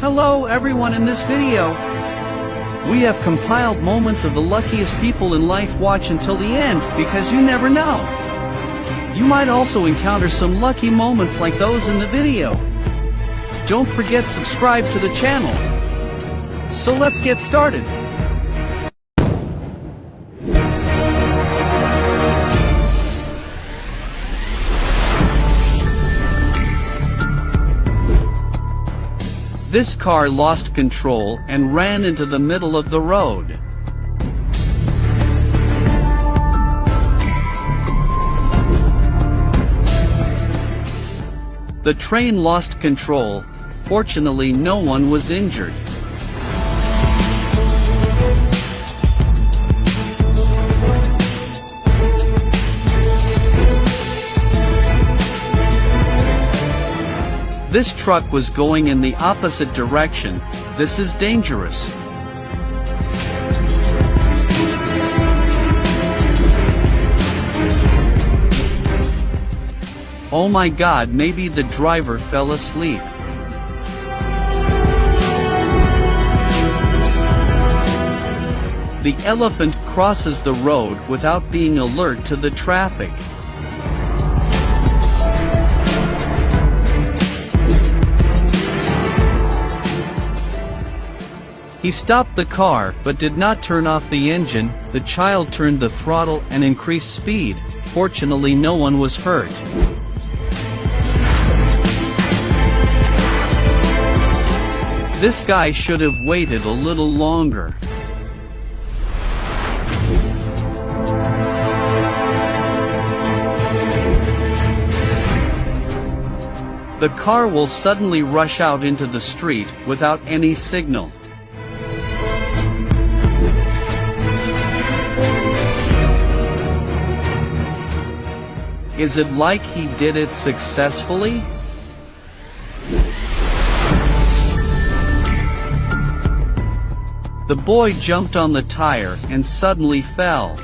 Hello everyone, in this video, we have compiled moments of the luckiest people in life. Watch until the end, because you never know. You might also encounter some lucky moments like those in the video. Don't forget subscribe to the channel. So let's get started. This car lost control and ran into the middle of the road. The train lost control. Fortunately, no one was injured. This truck was going in the opposite direction. This is dangerous. Oh my God, maybe the driver fell asleep. The elephant crosses the road without being alert to the traffic. He stopped the car, but did not turn off the engine. The child turned the throttle and increased speed. Fortunately, no one was hurt. This guy should have waited a little longer. The car will suddenly rush out into the street without any signal. Is it like he did it successfully? The boy jumped on the tire and suddenly fell.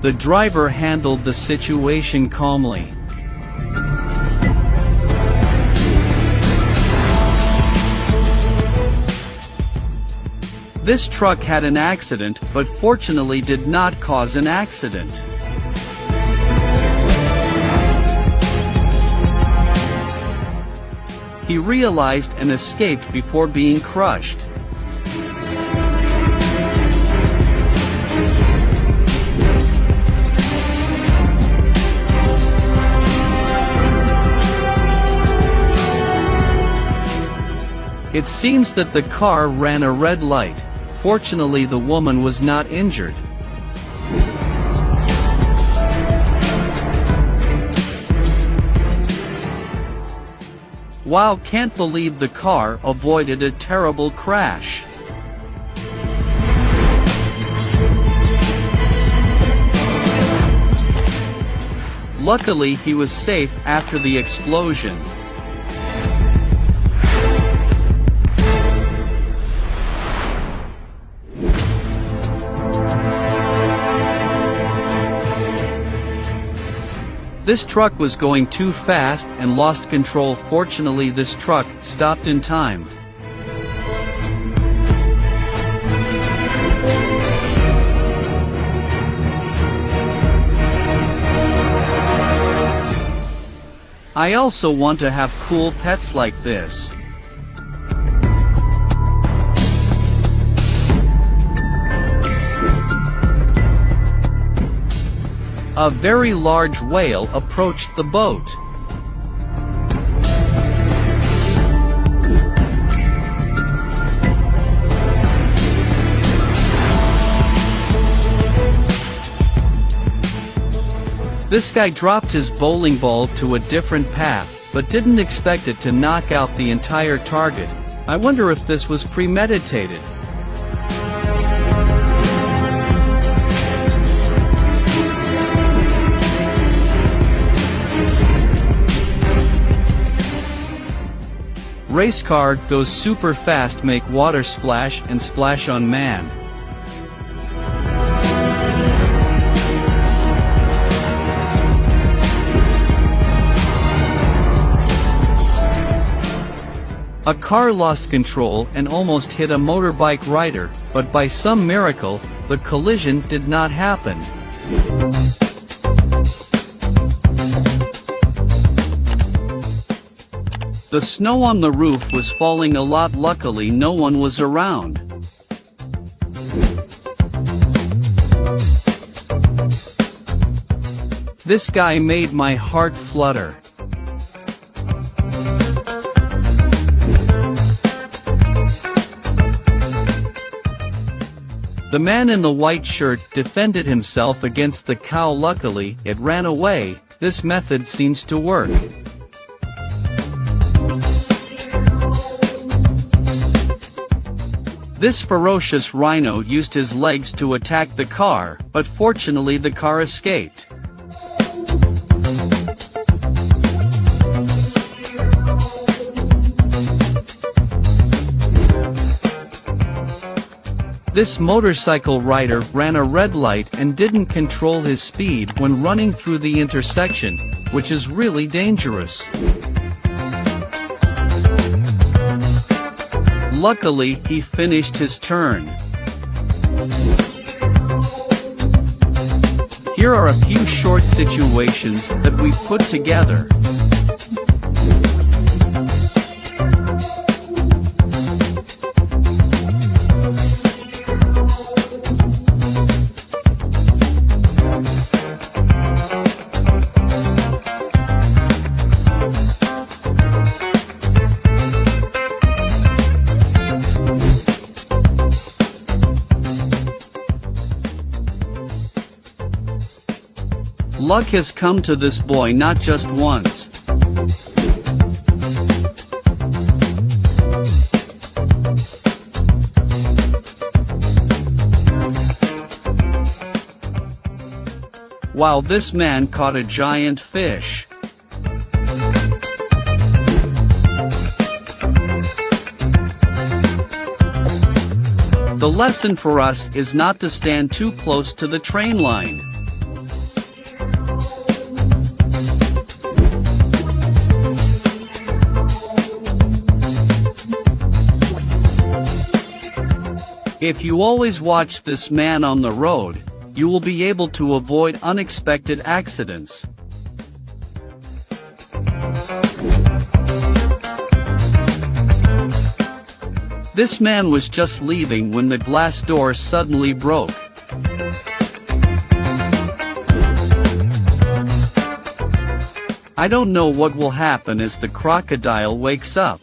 The driver handled the situation calmly. This truck had an accident, but fortunately did not cause an accident. He realized and escaped before being crushed. It seems that the car ran a red light. Fortunately, the woman was not injured. Wow, can't believe the car avoided a terrible crash. Luckily, he was safe after the explosion. This truck was going too fast and lost control. Fortunately, this truck stopped in time. I also want to have cool pets like this. A very large whale approached the boat. This guy dropped his bowling ball to a different path, but didn't expect it to knock out the entire target. I wonder if this was premeditated. Race car goes super fast, make water splash and splash on man. A car lost control and almost hit a motorbike rider, but by some miracle, the collision did not happen. The snow on the roof was falling a lot. Luckily, no one was around. This guy made my heart flutter. The man in the white shirt defended himself against the cow. Luckily, it ran away. This method seems to work. This ferocious rhino used his legs to attack the car, but fortunately the car escaped. This motorcycle rider ran a red light and didn't control his speed when running through the intersection, which is really dangerous. Luckily, he finished his turn. Here are a few short situations that we've put together. Luck has come to this boy not just once. Wow, this man caught a giant fish. The lesson for us is not to stand too close to the train line. If you always watch this man on the road, you will be able to avoid unexpected accidents. This man was just leaving when the glass door suddenly broke. I don't know what will happen as the crocodile wakes up.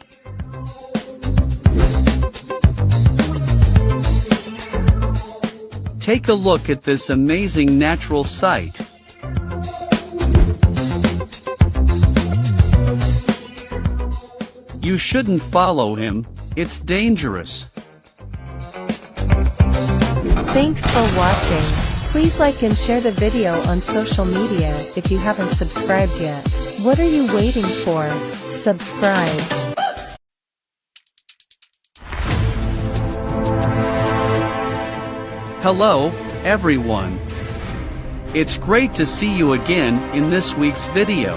Take a look at this amazing natural sight. You shouldn't follow him, it's dangerous. Thanks for watching. Please like and share the video on social media if you haven't subscribed yet. What are you waiting for? Subscribe. Hello, everyone. It's great to see you again in this week's video.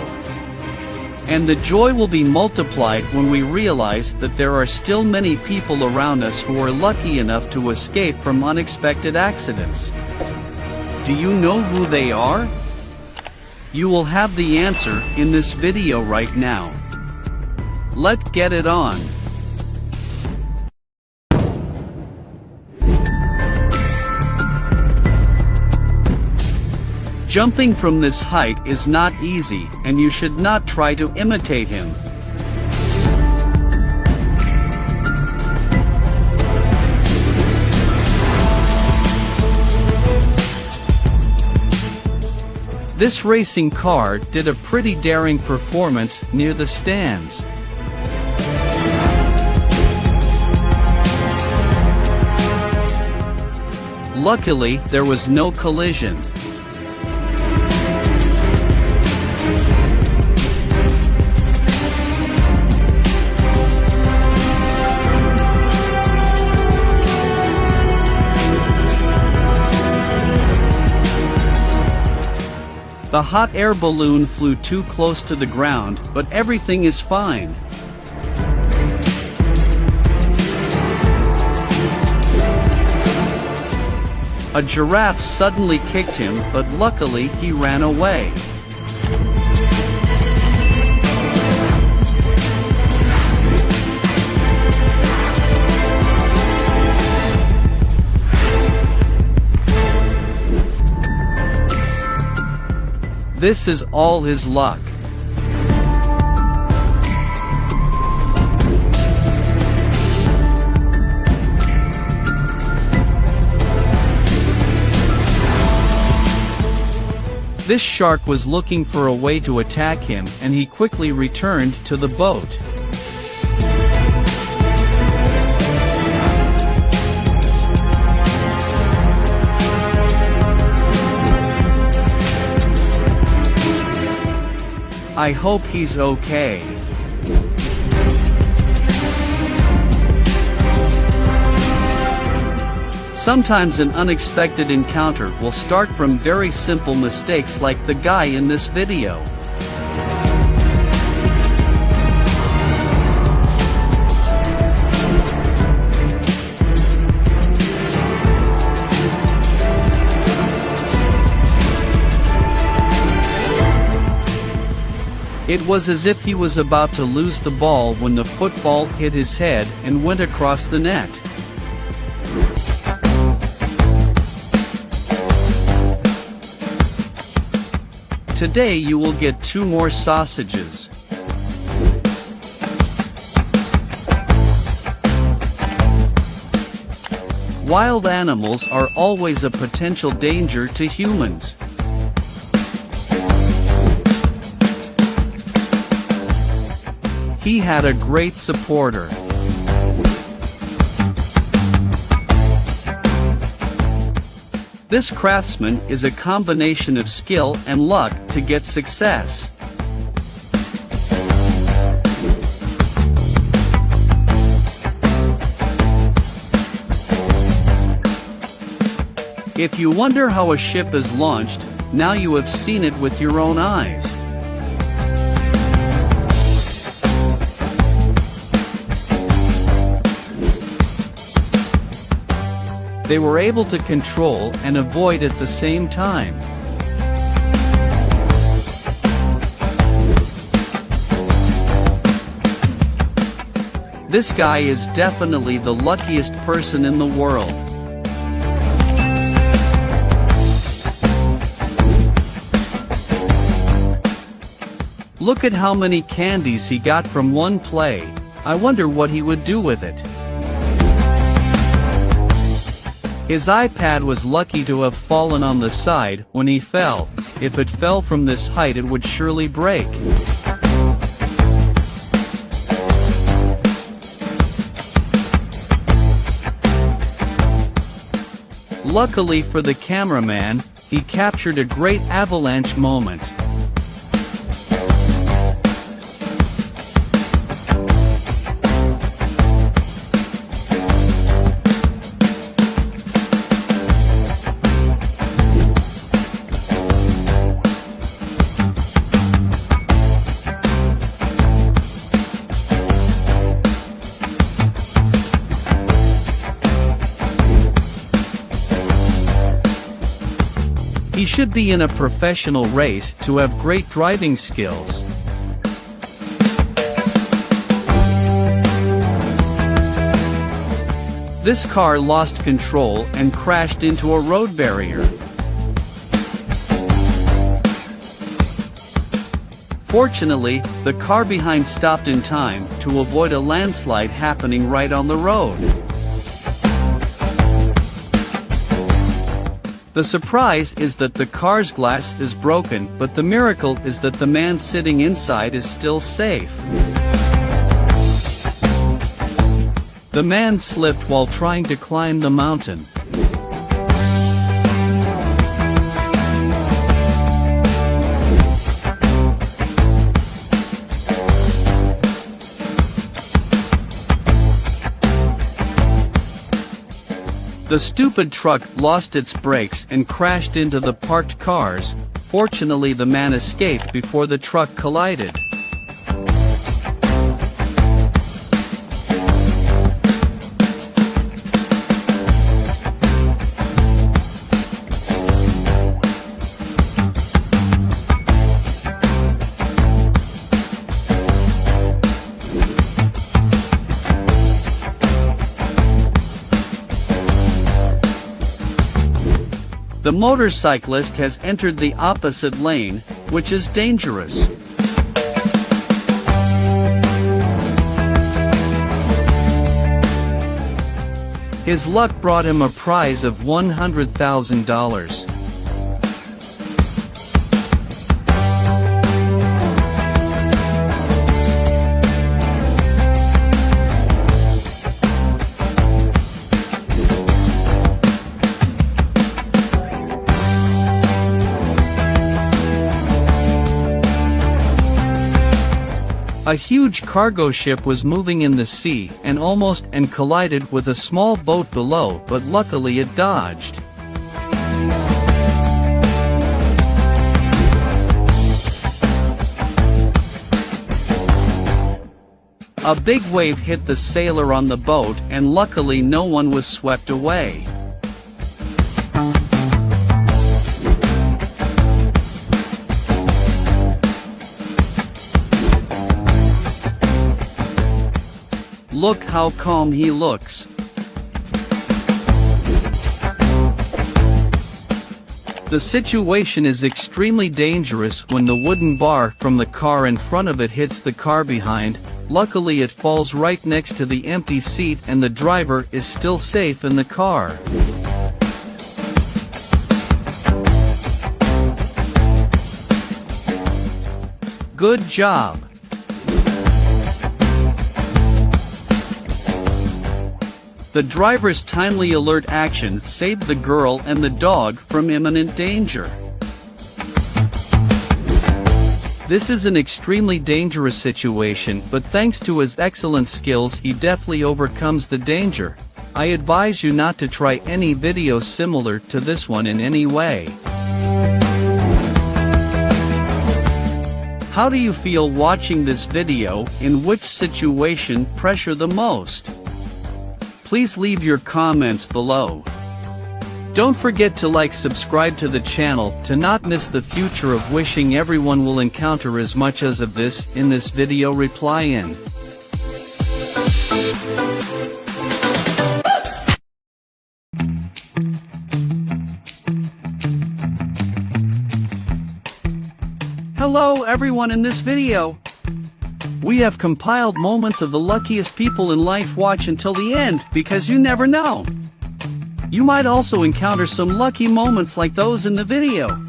And the joy will be multiplied when we realize that there are still many people around us who are lucky enough to escape from unexpected accidents. Do you know who they are? You will have the answer in this video right now. Let's get it on. Jumping from this height is not easy, and you should not try to imitate him. This racing car did a pretty daring performance near the stands. Luckily, there was no collision. The hot air balloon flew too close to the ground, but everything is fine. A giraffe suddenly kicked him, but luckily he ran away. This is all his luck. This shark was looking for a way to attack him, and he quickly returned to the boat. I hope he's okay. Sometimes an unexpected encounter will start from very simple mistakes like the guy in this video. It was as if he was about to lose the ball when the football hit his head and went across the net. Today you will get 2 more sausages. Wild animals are always a potential danger to humans. He had a great supporter. This craftsman is a combination of skill and luck to get success. If you wonder how a ship is launched, now you have seen it with your own eyes. They were able to control and avoid at the same time. This guy is definitely the luckiest person in the world. Look at how many candies he got from one play. I wonder what he would do with it. His iPad was lucky to have fallen on the side when he fell. If it fell from this height, it would surely break. Luckily for the cameraman, he captured a great avalanche moment. He should be in a professional race to have great driving skills. This car lost control and crashed into a road barrier. Fortunately, the car behind stopped in time to avoid a landslide happening right on the road. The surprise is that the car's glass is broken, but the miracle is that the man sitting inside is still safe. The man slipped while trying to climb the mountain. The stupid truck lost its brakes and crashed into the parked cars. Fortunately, the man escaped before the truck collided. The motorcyclist has entered the opposite lane, which is dangerous. His luck brought him a prize of $100,000. A huge cargo ship was moving in the sea and almost collided with a small boat below, but luckily it dodged. A big wave hit the sailor on the boat and luckily no one was swept away. Look how calm he looks. The situation is extremely dangerous when the wooden bar from the car in front of it hits the car behind. Luckily it falls right next to the empty seat and the driver is still safe in the car. Good job. The driver's timely alert action saved the girl and the dog from imminent danger. This is an extremely dangerous situation, but thanks to his excellent skills he deftly overcomes the danger. I advise you not to try any video similar to this one in any way. How do you feel watching this video? In which situation pressure the most? Please leave your comments below. Don't forget to subscribe to the channel to not miss the future of wishing everyone will encounter as much as of this in this video. Reply in. Hello everyone, in this video we have compiled moments of the luckiest people in life. Watch until the end because you never know. You might also encounter some lucky moments like those in the video.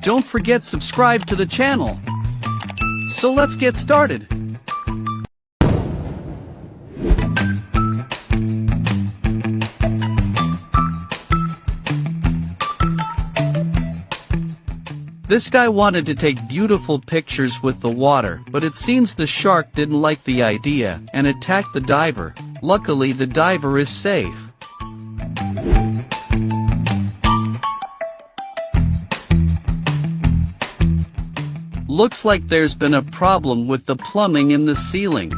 Don't forget subscribe to the channel. So let's get started. This guy wanted to take beautiful pictures with the water, but it seems the shark didn't like the idea and attacked the diver. Luckily the diver is safe. Looks like there's been a problem with the plumbing in the ceiling.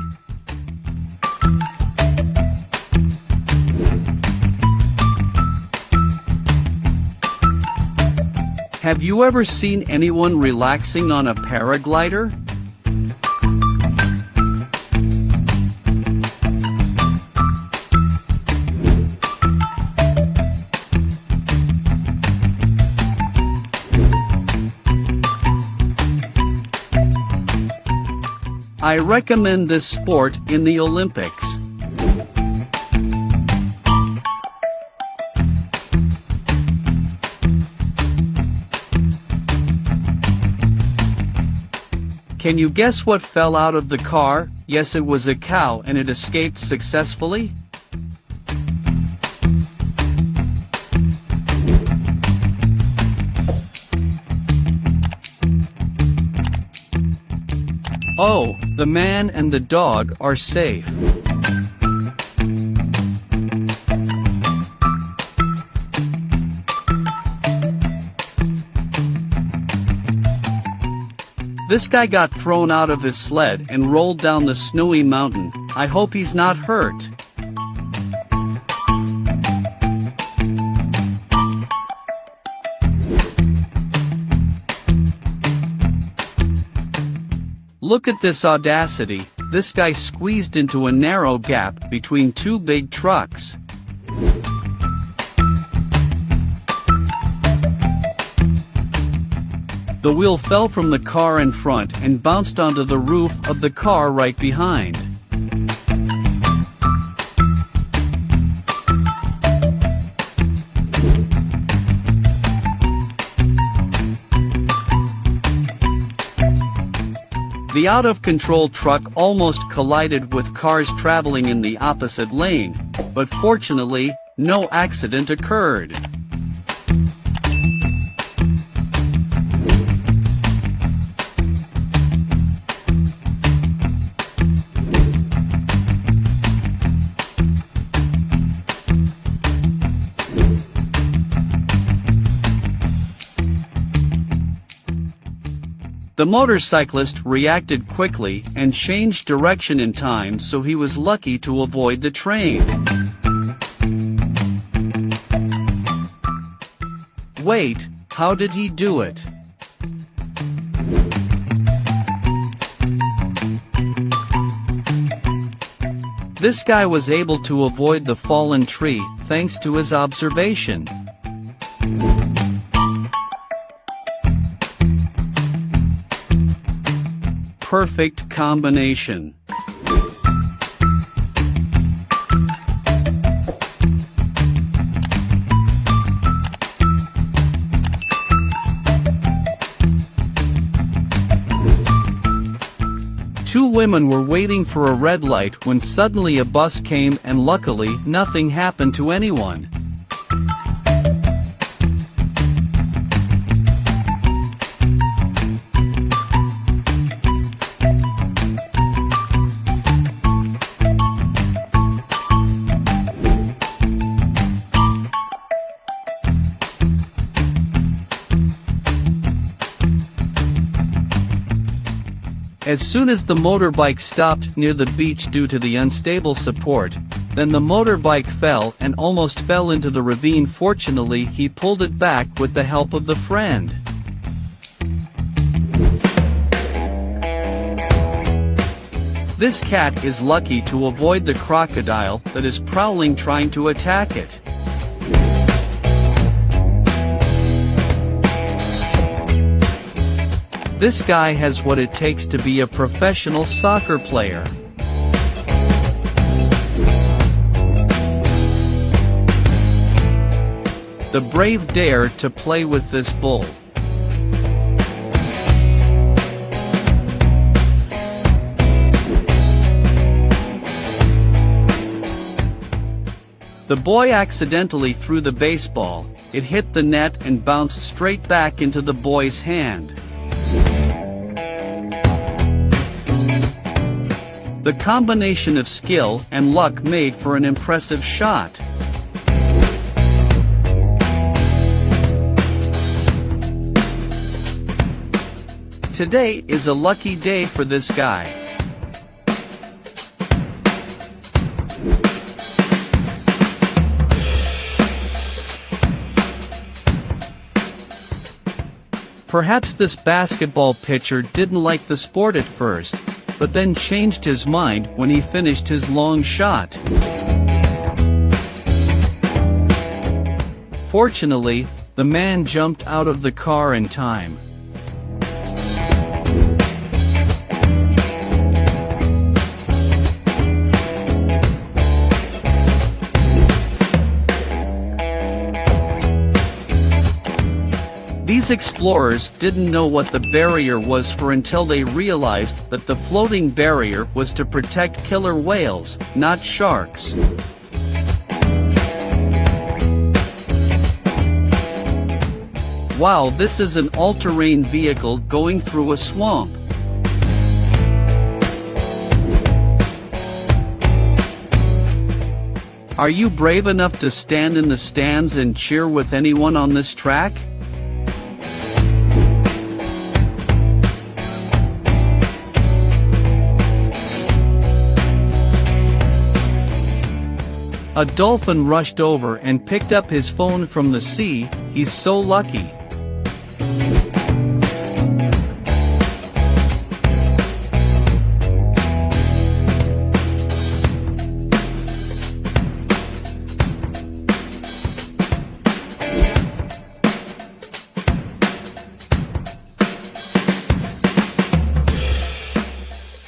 Have you ever seen anyone relaxing on a paraglider? I recommend this sport in the Olympics. Can you guess what fell out of the car? Yes, it was a cow and it escaped successfully. Oh, the man and the dog are safe. This guy got thrown out of his sled and rolled down the snowy mountain. I hope he's not hurt. Look at this audacity. This guy squeezed into a narrow gap between two big trucks. The wheel fell from the car in front and bounced onto the roof of the car right behind. The out-of-control truck almost collided with cars traveling in the opposite lane, but fortunately, no accident occurred. The motorcyclist reacted quickly and changed direction in time, so he was lucky to avoid the train. Wait, how did he do it? This guy was able to avoid the fallen tree thanks to his observation. Perfect combination. Two women were waiting for a red light when suddenly a bus came, and luckily nothing happened to anyone. As soon as the motorbike stopped near the beach due to the unstable support, then the motorbike fell and almost fell into the ravine. Fortunately, he pulled it back with the help of the friend. This cat is lucky to avoid the crocodile that is prowling trying to attack it. This guy has what it takes to be a professional soccer player. The brave dare to play with this bull. The boy accidentally threw the baseball. It hit the net and bounced straight back into the boy's hand. The combination of skill and luck made for an impressive shot. Today is a lucky day for this guy. Perhaps this basketball pitcher didn't like the sport at first, but then changed his mind when he finished his long shot. Fortunately, the man jumped out of the car in time. These explorers didn't know what the barrier was for until they realized that the floating barrier was to protect killer whales, not sharks. Wow, this is an all-terrain vehicle going through a swamp. Are you brave enough to stand in the stands and cheer with anyone on this track? A dolphin rushed over and picked up his phone from the sea. He's so lucky.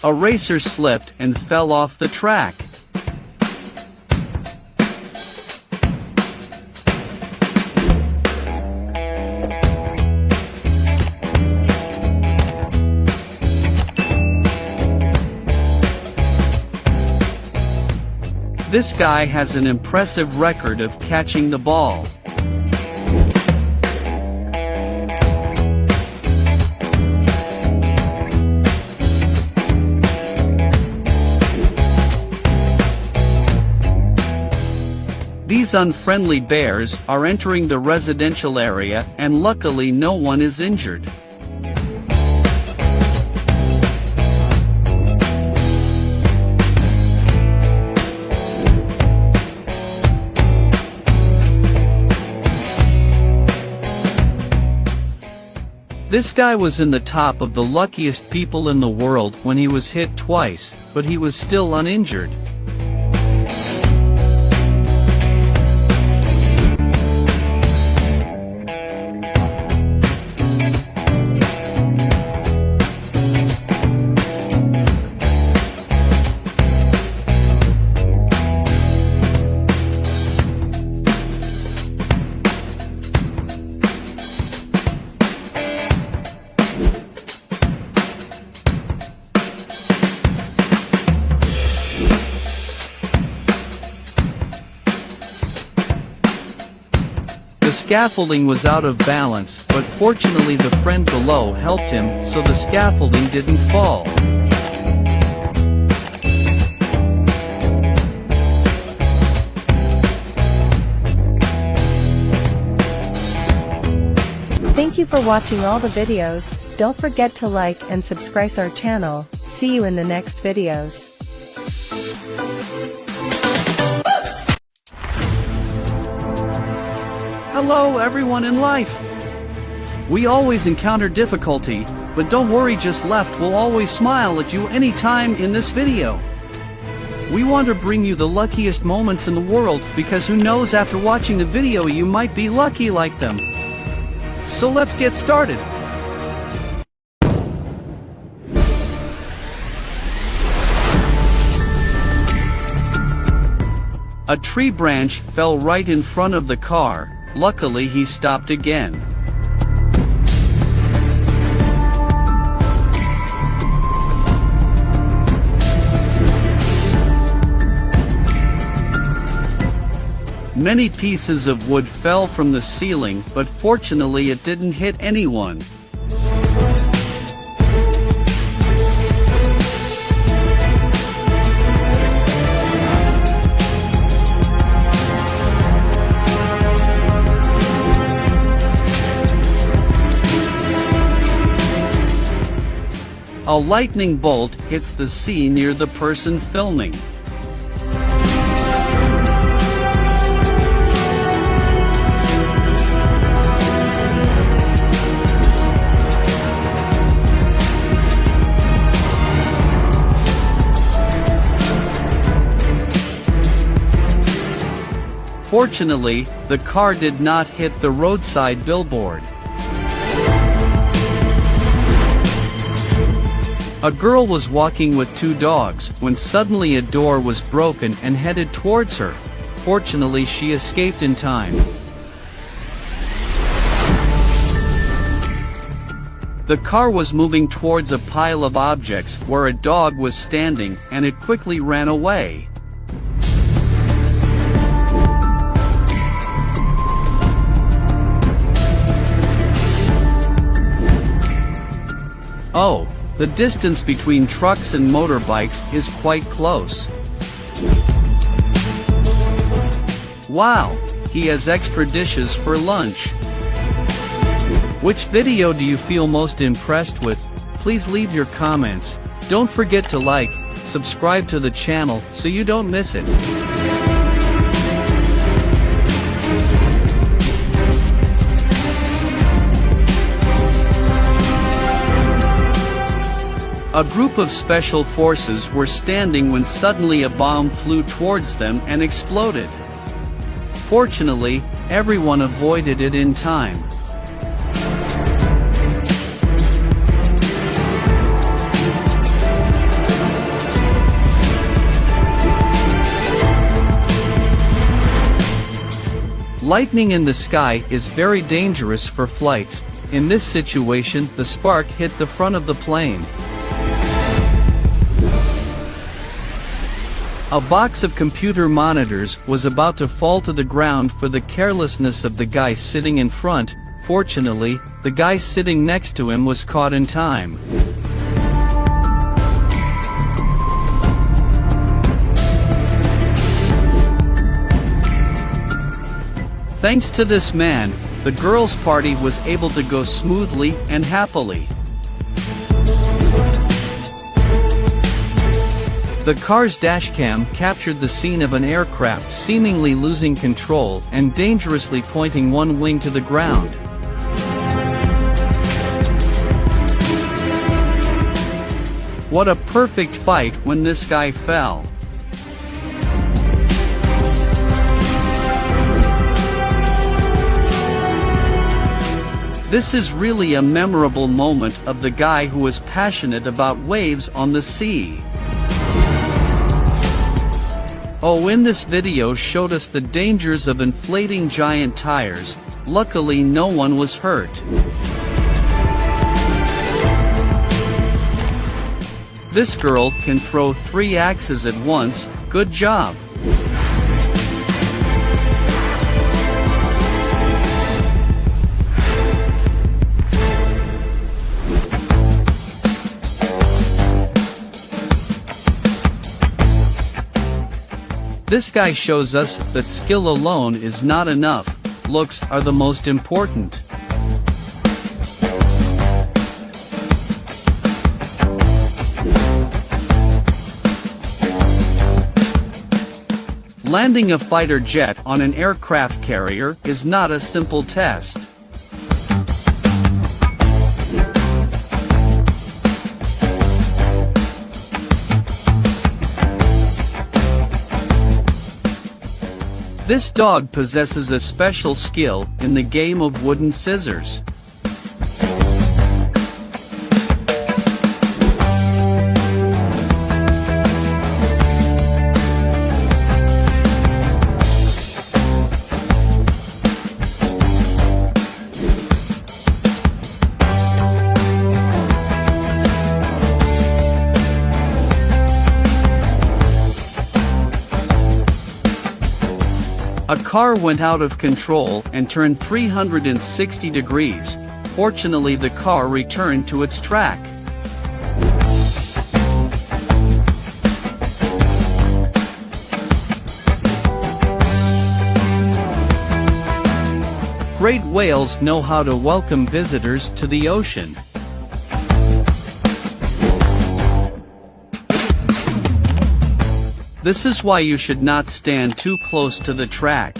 A racer slipped and fell off the track. This guy has an impressive record of catching the ball. These unfriendly bears are entering the residential area, and luckily no one is injured. This guy was in the top of the luckiest people in the world when he was hit twice, but he was still uninjured. The scaffolding was out of balance, but fortunately the friend below helped him, so the scaffolding didn't fall. Thank you for watching all the videos. Don't forget to like and subscribe our channel. See you in the next videos. Hello everyone in life! We always encounter difficulty, but don't worry, just left will always smile at you anytime in this video. We want to bring you the luckiest moments in the world, because who knows, after watching the video you might be lucky like them. So let's get started. A tree branch fell right in front of the car. Luckily he stopped again. Many pieces of wood fell from the ceiling, but fortunately it didn't hit anyone. A lightning bolt hits the sea near the person filming. Fortunately, the car did not hit the roadside billboard. A girl was walking with two dogs when suddenly a door was broken and headed towards her. Fortunately, she escaped in time. The car was moving towards a pile of objects where a dog was standing, and it quickly ran away. Oh, the distance between trucks and motorbikes is quite close. Wow, he has extra dishes for lunch. Which video do you feel most impressed with? Please leave your comments. Don't forget to like, subscribe to the channel so you don't miss it. A group of special forces were standing when suddenly a bomb flew towards them and exploded. Fortunately, everyone avoided it in time. Lightning in the sky is very dangerous for flights. In this situation, the spark hit the front of the plane. A box of computer monitors was about to fall to the ground for the carelessness of the guy sitting in front. Fortunately, the guy sitting next to him was caught in time. Thanks to this man, the girls' party was able to go smoothly and happily. The car's dashcam captured the scene of an aircraft seemingly losing control and dangerously pointing one wing to the ground. What a perfect fight when this guy fell. This is really a memorable moment of the guy who was passionate about waves on the sea. Oh, in this video showed us the dangers of inflating giant tires. Luckily no one was hurt. This girl can throw 3 axes at once. Good job. This guy shows us that skill alone is not enough. Looks are the most important. Landing a fighter jet on an aircraft carrier is not a simple test. This dog possesses a special skill in the game of wooden scissors. A car went out of control and turned 360 degrees. Fortunately, the car returned to its track. Great whales know how to welcome visitors to the ocean. This is why you should not stand too close to the track.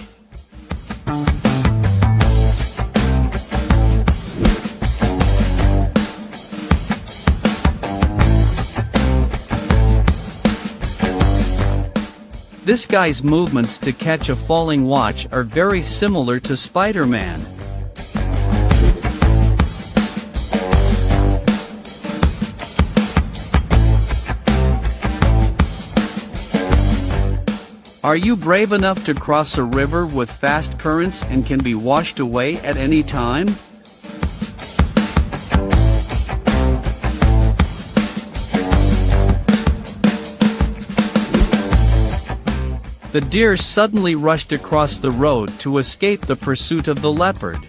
This guy's movements to catch a falling watch are very similar to Spider-Man. Are you brave enough to cross a river with fast currents and can be washed away at any time? The deer suddenly rushed across the road to escape the pursuit of the leopard.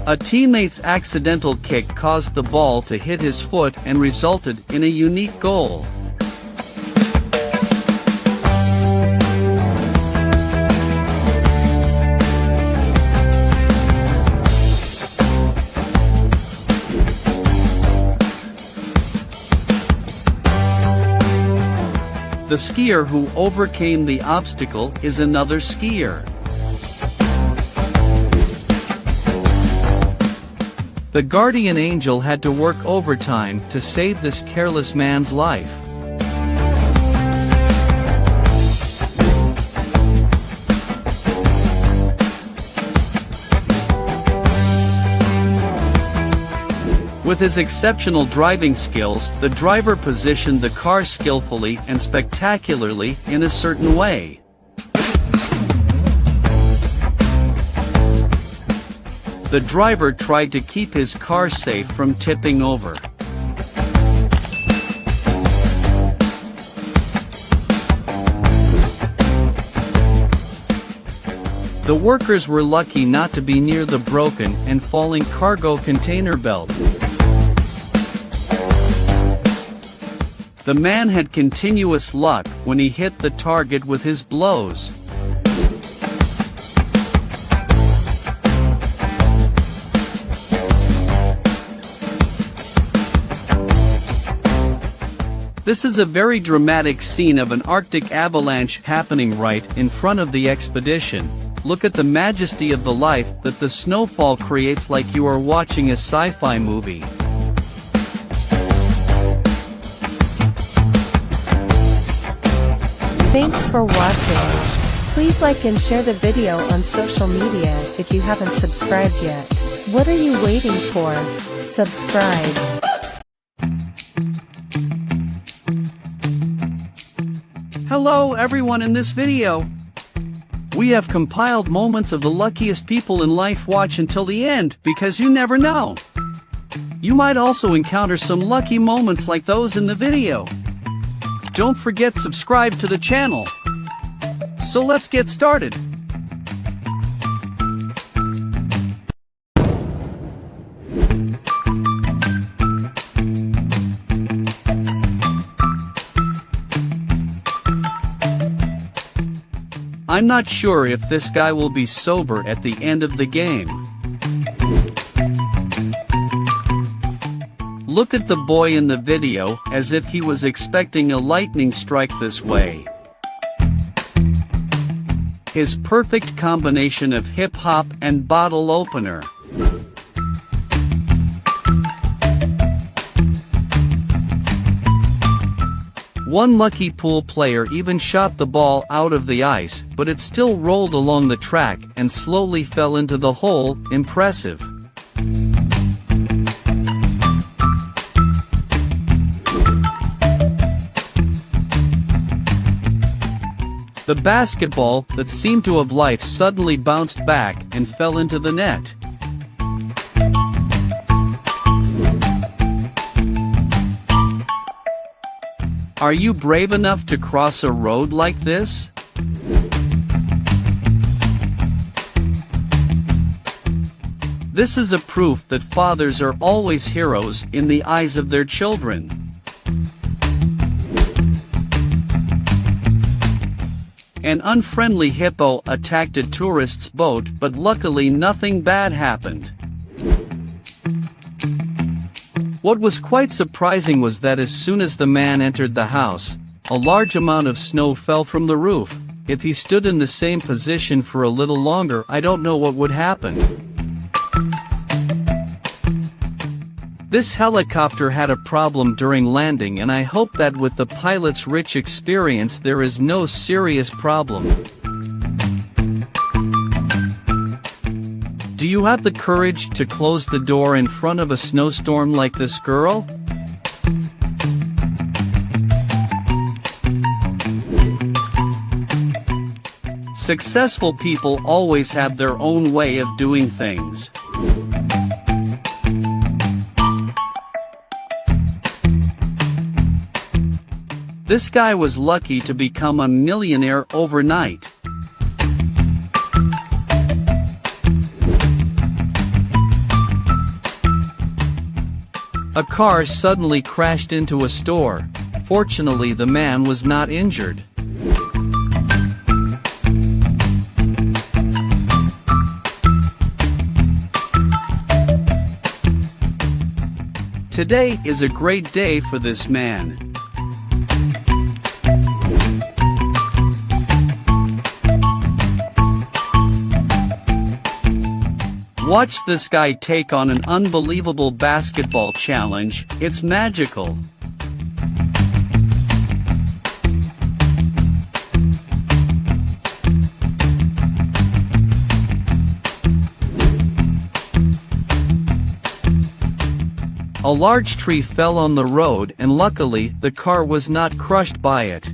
A teammate's accidental kick caused the ball to hit his foot and resulted in a unique goal. The skier who overcame the obstacle is another skier. The guardian angel had to work overtime to save this careless man's life. With his exceptional driving skills, the driver positioned the car skillfully and spectacularly in a certain way. The driver tried to keep his car safe from tipping over. The workers were lucky not to be near the broken and falling cargo container belt. The man had continuous luck when he hit the target with his blows. This is a very dramatic scene of an Arctic avalanche happening right in front of the expedition. Look at the majesty of the life that the snowfall creates, like you are watching a sci-fi movie. Thanks for watching. Please like and share the video on social media if you haven't subscribed yet. What are you waiting for? Subscribe. Hello everyone, in this video, we have compiled moments of the luckiest people in life. Watch until the end, because you never know. You might also encounter some lucky moments like those in the video. Don't forget subscribe to the channel. So let's get started. I'm not sure if this guy will be sober at the end of the game. Look at the boy in the video, as if he was expecting a lightning strike this way. His perfect combination of hip-hop and bottle opener. One lucky pool player even shot the ball out of the ice, but it still rolled along the track and slowly fell into the hole. Impressive. The basketball that seemed to have life suddenly bounced back and fell into the net. Are you brave enough to cross a road like this? This is a proof that fathers are always heroes in the eyes of their children. An unfriendly hippo attacked a tourist's boat, but luckily nothing bad happened. What was quite surprising was that as soon as the man entered the house, a large amount of snow fell from the roof. If he stood in the same position for a little longer, I don't know what would happen. This helicopter had a problem during landing, and I hope that with the pilot's rich experience there is no serious problem. Do you have the courage to close the door in front of a snowstorm like this girl? Successful people always have their own way of doing things. This guy was lucky to become a millionaire overnight. A car suddenly crashed into a store. Fortunately, the man was not injured. Today is a great day for this man. Watch this guy take on an unbelievable basketball challenge. It's magical. A large tree fell on the road and luckily the car was not crushed by it.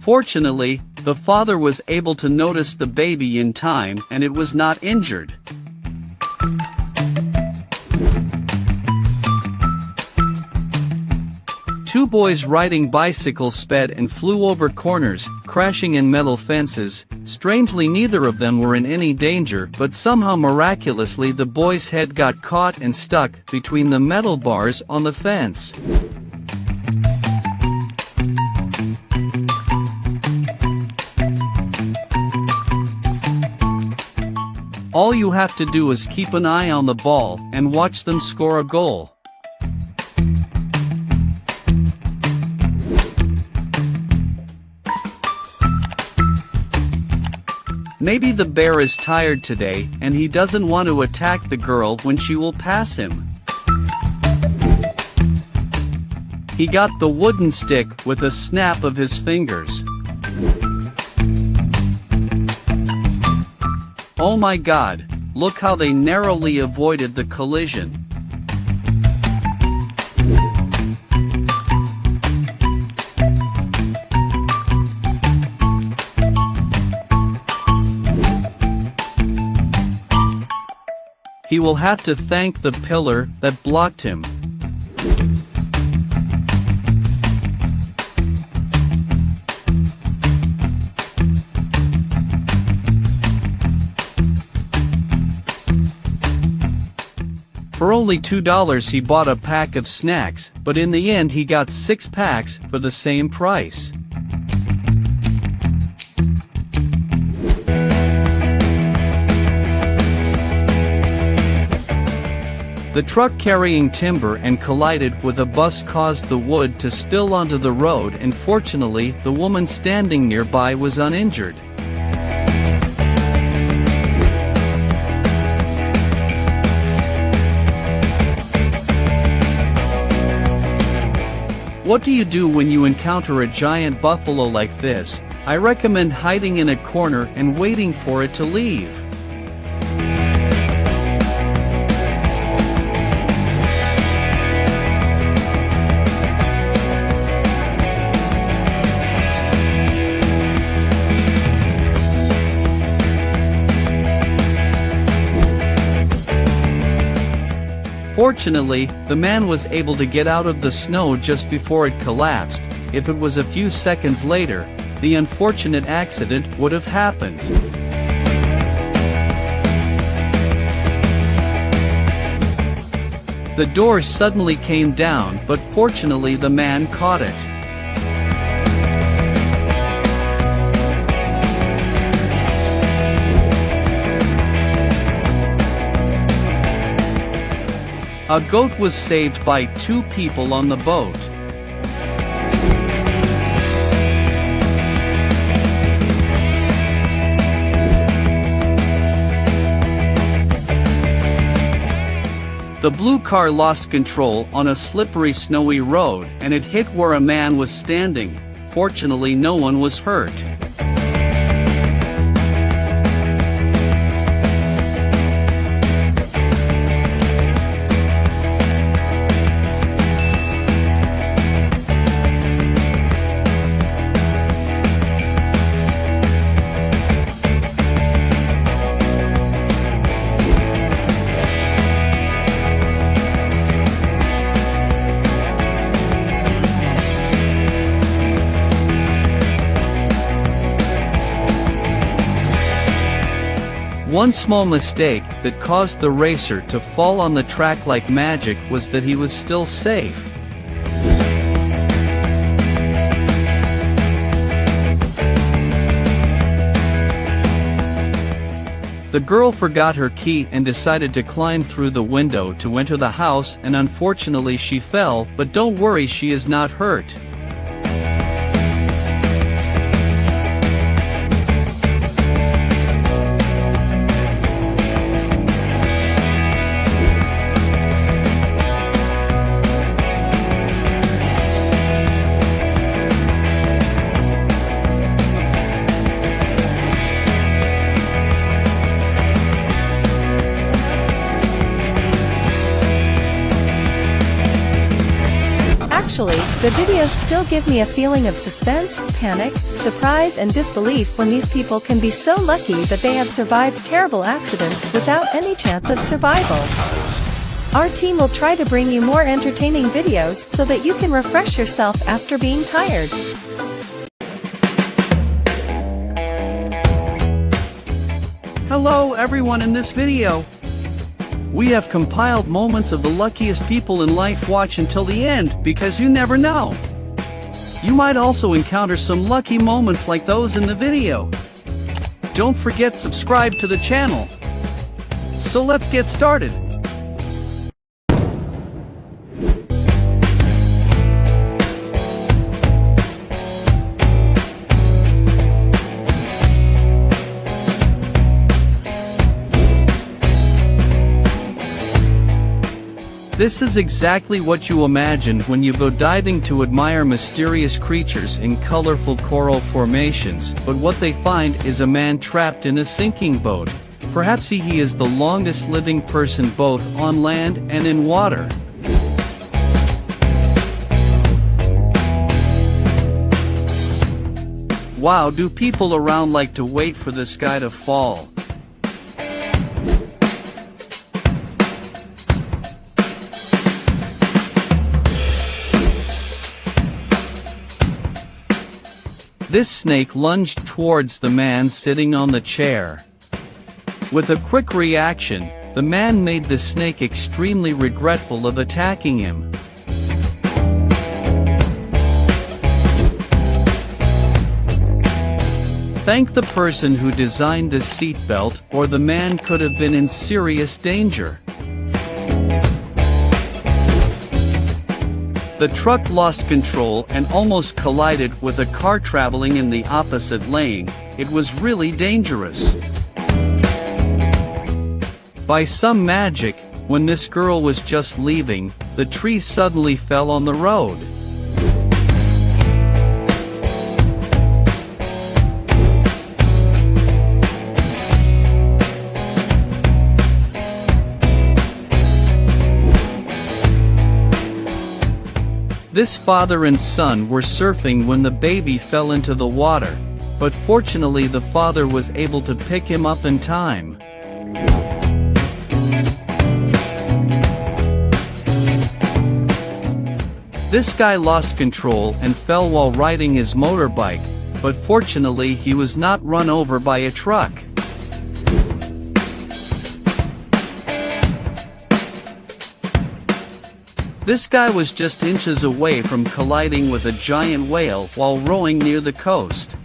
Fortunately, the father was able to notice the baby in time and it was not injured. Two boys riding bicycles sped and flew over corners, crashing in metal fences. Strangely, neither of them were in any danger, but somehow miraculously the boy's head got caught and stuck between the metal bars on the fence. All you have to do is keep an eye on the ball and watch them score a goal. Maybe the bear is tired today and he doesn't want to attack the girl when she will pass him. He got the wooden stick with a snap of his fingers. Oh my God, look how they narrowly avoided the collision. He will have to thank the pillar that blocked him. For only $2 he bought a pack of snacks, but in the end he got 6 packs for the same price. The truck carrying timber and collided with a bus caused the wood to spill onto the road, and fortunately the woman standing nearby was uninjured. What do you do when you encounter a giant buffalo like this? I recommend hiding in a corner and waiting for it to leave. Fortunately, the man was able to get out of the snow just before it collapsed. If it was a few seconds later, the unfortunate accident would have happened. The door suddenly came down, but fortunately the man caught it. A goat was saved by 2 people on the boat. The blue car lost control on a slippery snowy road and it hit where a man was standing. Fortunately, no one was hurt. One small mistake that caused the racer to fall on the track like magic was that he was still safe. The girl forgot her key and decided to climb through the window to enter the house, and unfortunately she fell, but don't worry, she is not hurt. Actually, the videos still give me a feeling of suspense, panic, surprise and disbelief when these people can be so lucky that they have survived terrible accidents without any chance of survival. Our team will try to bring you more entertaining videos so that you can refresh yourself after being tired. Hello everyone, in this video, we have compiled moments of the luckiest people in life. Watch until the end because you never know. You might also encounter some lucky moments like those in the video. Don't forget subscribe to the channel. So let's get started. This is exactly what you imagined when you go diving to admire mysterious creatures in colorful coral formations, but what they find is a man trapped in a sinking boat. Perhaps he is the longest living person both on land and in water. Wow, do people around like to wait for the sky to fall? This snake lunged towards the man sitting on the chair. With a quick reaction, the man made the snake extremely regretful of attacking him. Thank the person who designed the seatbelt, or the man could have been in serious danger. The truck lost control and almost collided with a car traveling in the opposite lane. It was really dangerous. By some magic, when this girl was just leaving, the tree suddenly fell on the road. This father and son were surfing when the baby fell into the water, but fortunately the father was able to pick him up in time. This guy lost control and fell while riding his motorbike, but fortunately he was not run over by a truck. This guy was just inches away from colliding with a giant whale while rowing near the coast.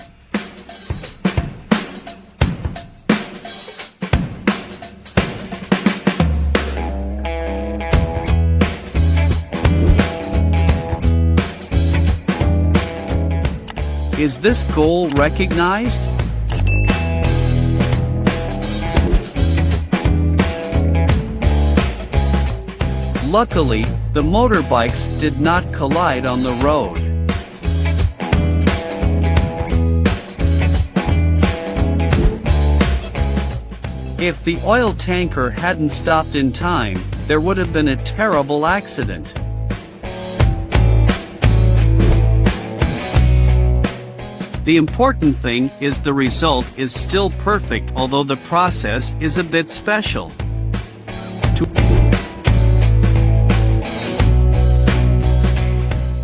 Is this goal recognized? Luckily, the motorbikes did not collide on the road. If the oil tanker hadn't stopped in time, there would have been a terrible accident. The important thing is the result is still perfect, although the process is a bit special.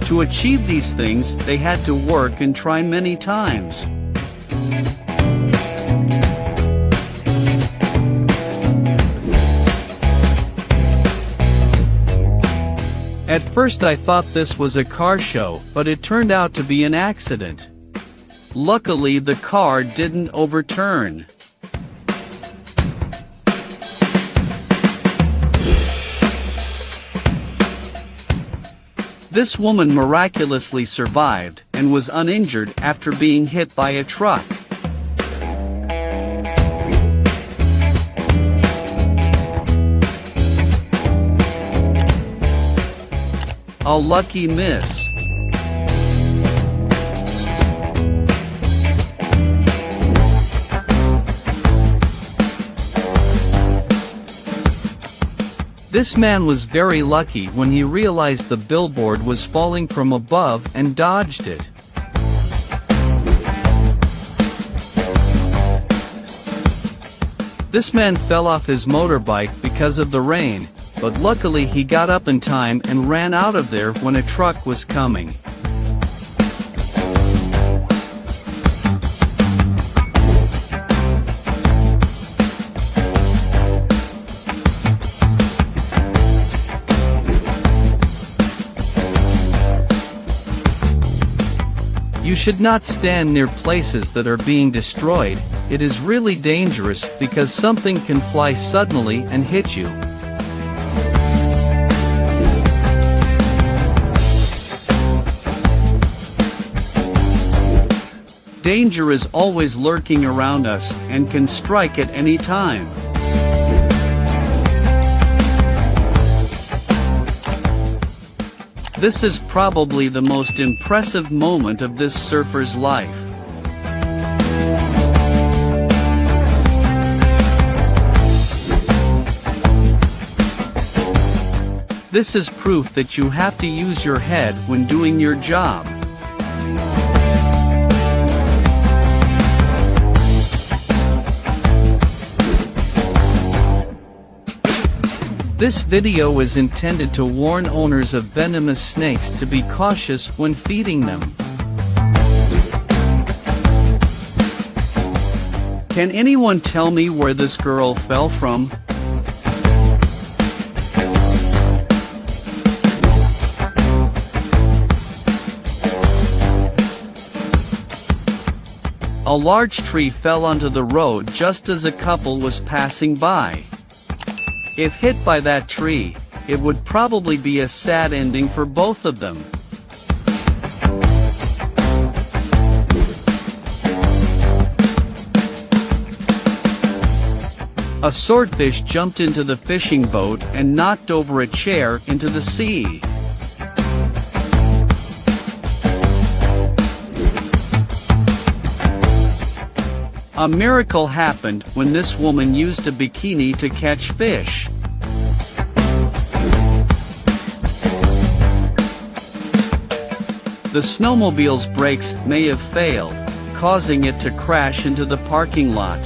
To achieve these things, they had to work and try many times. At first I thought this was a car show, but it turned out to be an accident. Luckily the car didn't overturn. This woman miraculously survived and was uninjured after being hit by a truck. A lucky miss. This man was very lucky when he realized the billboard was falling from above and dodged it. This man fell off his motorbike because of the rain, but luckily he got up in time and ran out of there when a truck was coming. You should not stand near places that are being destroyed. It is really dangerous because something can fly suddenly and hit you. Danger is always lurking around us and can strike at any time. This is probably the most impressive moment of this surfer's life. This is proof that you have to use your head when doing your job. This video is intended to warn owners of venomous snakes to be cautious when feeding them. Can anyone tell me where this girl fell from? A large tree fell onto the road just as a couple was passing by. If hit by that tree, it would probably be a sad ending for both of them. A swordfish jumped into the fishing boat and knocked over a chair into the sea. A miracle happened when this woman used a bikini to catch fish. The snowmobile's brakes may have failed, causing it to crash into the parking lot.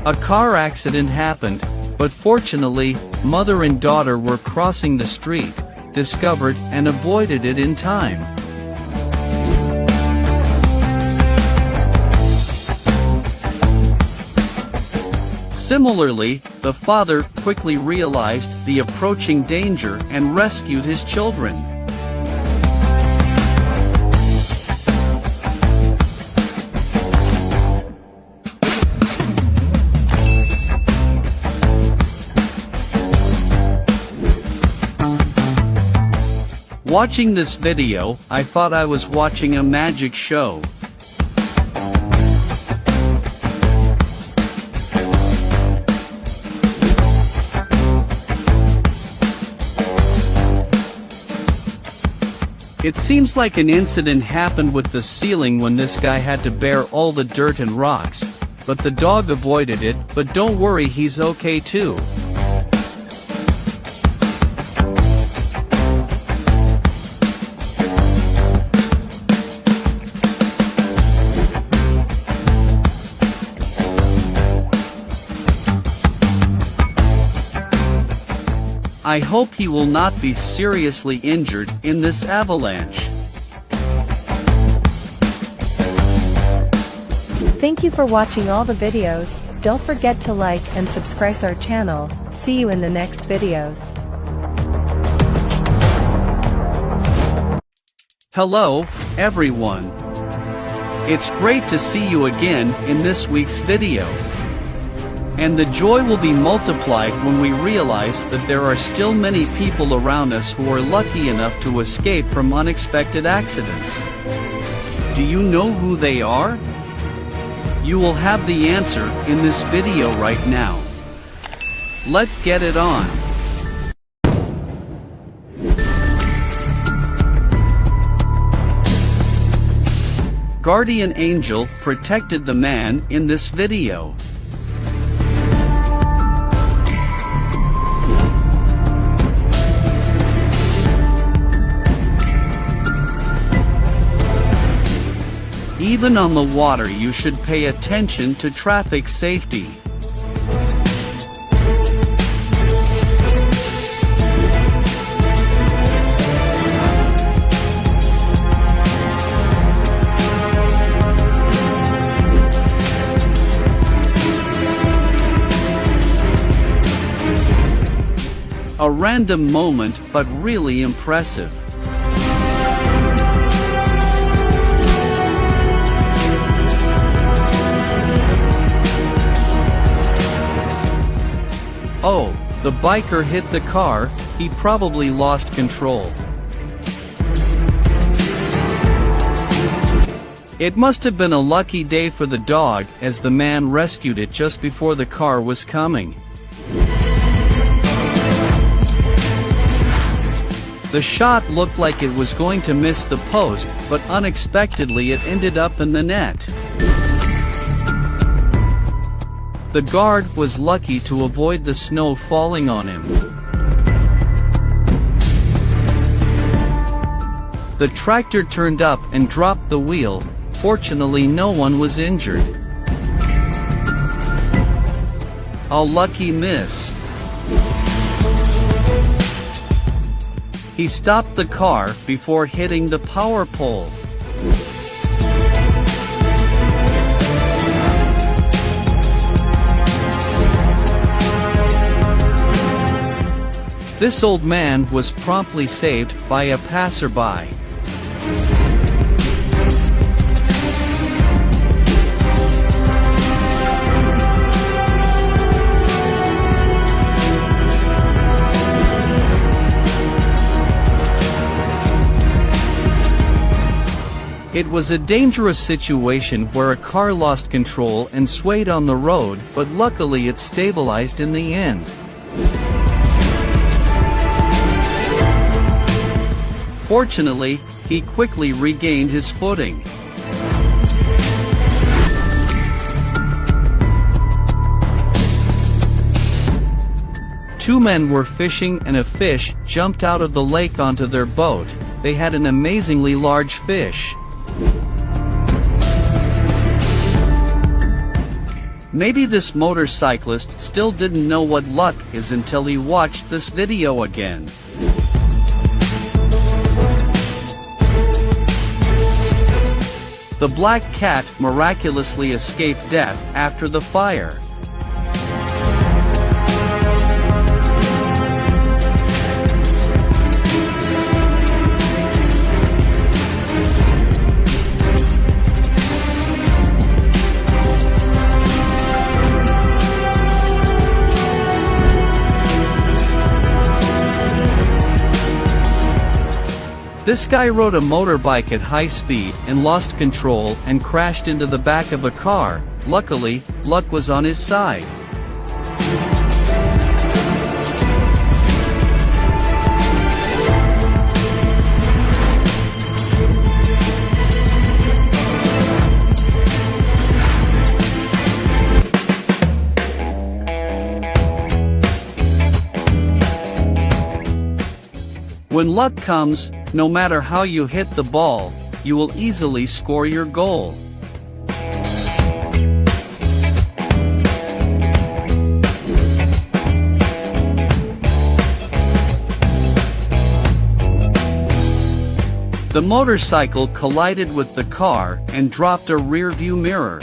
A car accident happened, but fortunately, mother and daughter were crossing the street, discovered and avoided it in time. Similarly, the father quickly realized the approaching danger and rescued his children. Watching this video, I thought I was watching a magic show. It seems like an incident happened with the ceiling when this guy had to bear all the dirt and rocks, but the dog avoided it, but don't worry, he's okay too. I hope he will not be seriously injured in this avalanche. Thank you for watching all the videos. Don't forget to like and subscribe our channel. See you in the next videos. Hello, everyone. It's great to see you again in this week's video. And the joy will be multiplied when we realize that there are still many people around us who are lucky enough to escape from unexpected accidents. Do you know who they are? You will have the answer in this video right now. Let's get it on. guardian angel protected the man in this video. Even on the water, you should pay attention to traffic safety. A random moment, but really impressive. Oh, the biker hit the car, he probably lost control. It must have been a lucky day for the dog, as the man rescued it just before the car was coming. The shot looked like it was going to miss the post, but unexpectedly it ended up in the net. The guard was lucky to avoid the snow falling on him. The tractor turned up and dropped the wheel. Fortunately, no one was injured. A lucky miss. He stopped the car before hitting the power pole. This old man was promptly saved by a passerby. It was a dangerous situation where a car lost control and swayed on the road, but luckily it stabilized in the end. Fortunately, he quickly regained his footing. Two men were fishing and a fish jumped out of the lake onto their boat. They had an amazingly large fish. Maybe this motorcyclist still didn't know what luck is until he watched this video again. The black cat miraculously escaped death after the fire. This guy rode a motorbike at high speed and lost control and crashed into the back of a car. Luckily, luck was on his side. When luck comes, no matter how you hit the ball, you will easily score your goal. The motorcycle collided with the car and dropped a rear-view mirror.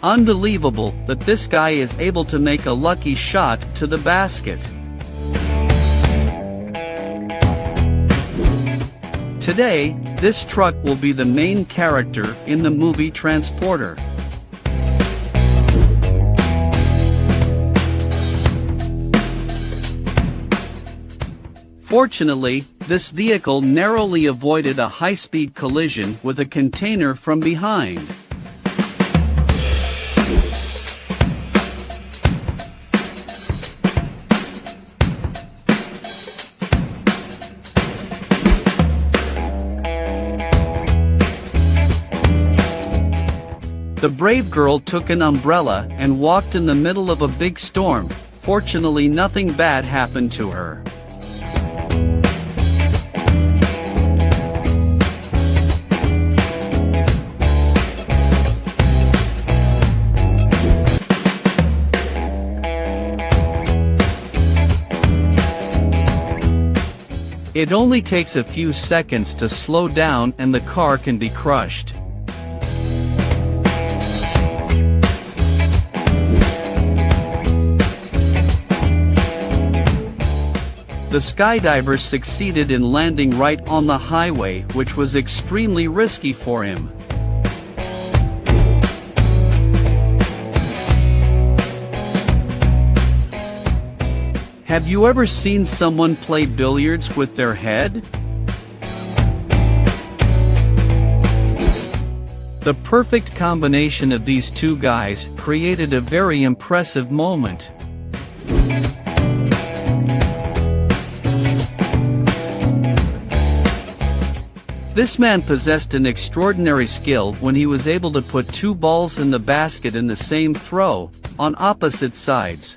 Unbelievable that this guy is able to make a lucky shot to the basket. Today, this truck will be the main character in the movie Transporter. Fortunately, this vehicle narrowly avoided a high-speed collision with a container from behind. The brave girl took an umbrella and walked in the middle of a big storm. Fortunately, nothing bad happened to her. It only takes a few seconds to slow down and the car can be crushed. The skydiver succeeded in landing right on the highway, which was extremely risky for him. Have you ever seen someone play billiards with their head? The perfect combination of these two guys created a very impressive moment. This man possessed an extraordinary skill when he was able to put two balls in the basket in the same throw, on opposite sides.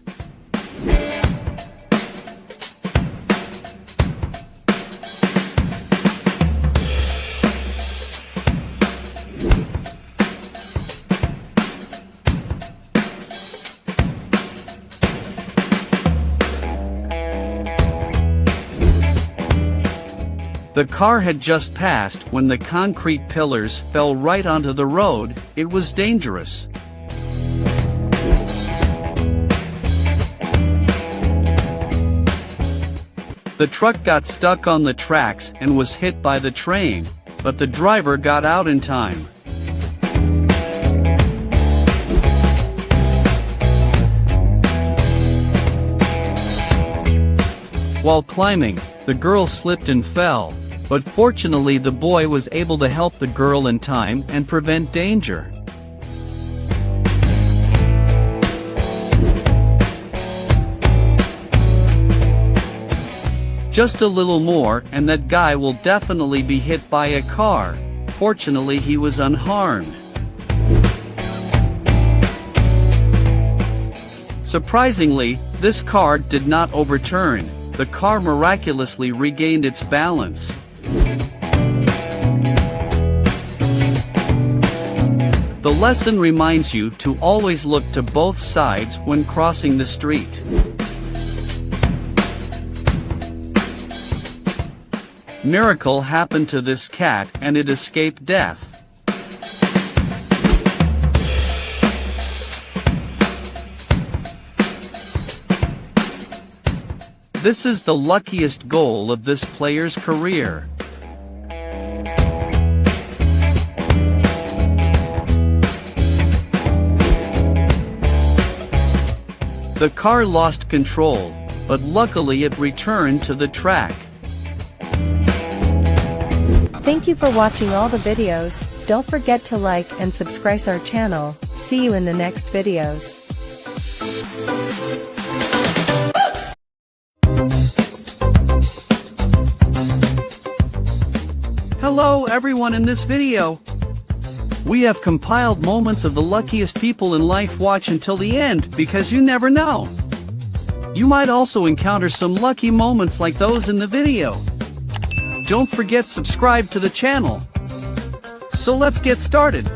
The car had just passed when the concrete pillars fell right onto the road. It was dangerous. The truck got stuck on the tracks and was hit by the train, but the driver got out in time. While climbing, the girl slipped and fell, but fortunately the boy was able to help the girl in time and prevent danger. Just a little more and that guy will definitely be hit by a car. Fortunately, he was unharmed. Surprisingly, this car did not overturn. The car miraculously regained its balance. The lesson reminds you to always look to both sides when crossing the street. Miracle happened to this cat and it escaped death. This is the luckiest goal of this player's career. The car lost control, but luckily it returned to the track. Thank you for watching all the videos. Don't forget to like and subscribe our channel. See you in the next videos. Hello everyone, in this video, we have compiled moments of the luckiest people in life. Watch until the end because you never know. You might also encounter some lucky moments like those in the video. Don't forget subscribe to the channel. So let's get started.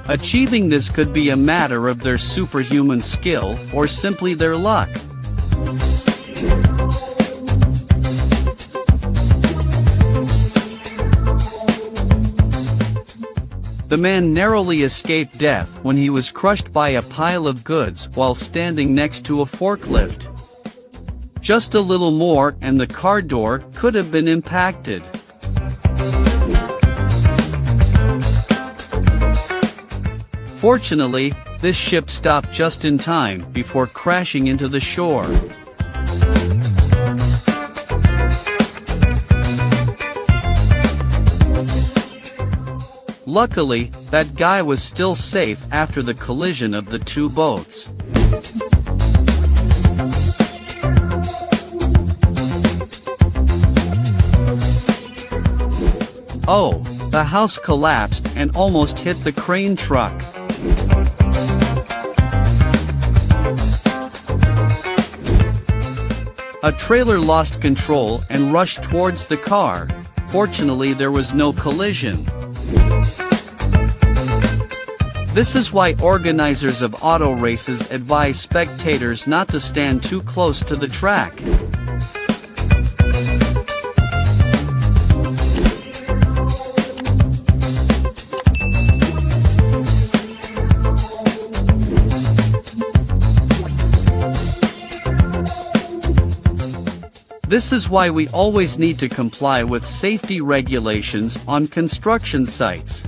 Achieving this could be a matter of their superhuman skill or simply their luck. The man narrowly escaped death when he was crushed by a pile of goods while standing next to a forklift. Just a little more and the car door could have been impacted. Fortunately, this ship stopped just in time before crashing into the shore. Luckily, that guy was still safe after the collision of the two boats. Oh, the house collapsed and almost hit the crane truck. A trailer lost control and rushed towards the car. Fortunately, there was no collision. This is why organizers of auto races advise spectators not to stand too close to the track. This is why we always need to comply with safety regulations on construction sites.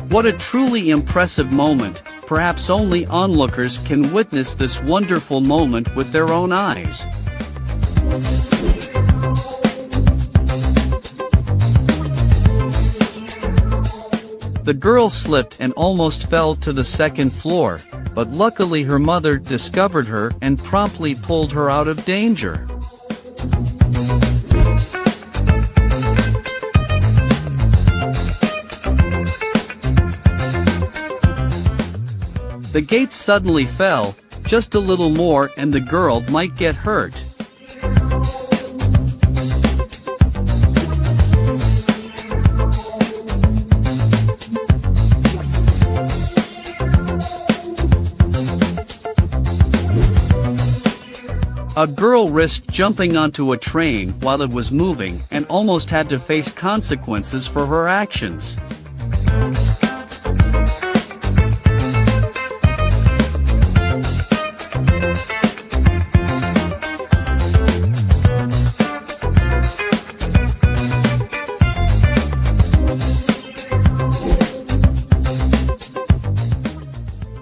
What a truly impressive moment. Perhaps only onlookers can witness this wonderful moment with their own eyes. The girl slipped and almost fell to the second floor, but luckily her mother discovered her and promptly pulled her out of danger. The gate suddenly fell, just a little more and the girl might get hurt. A girl risked jumping onto a train while it was moving and almost had to face consequences for her actions.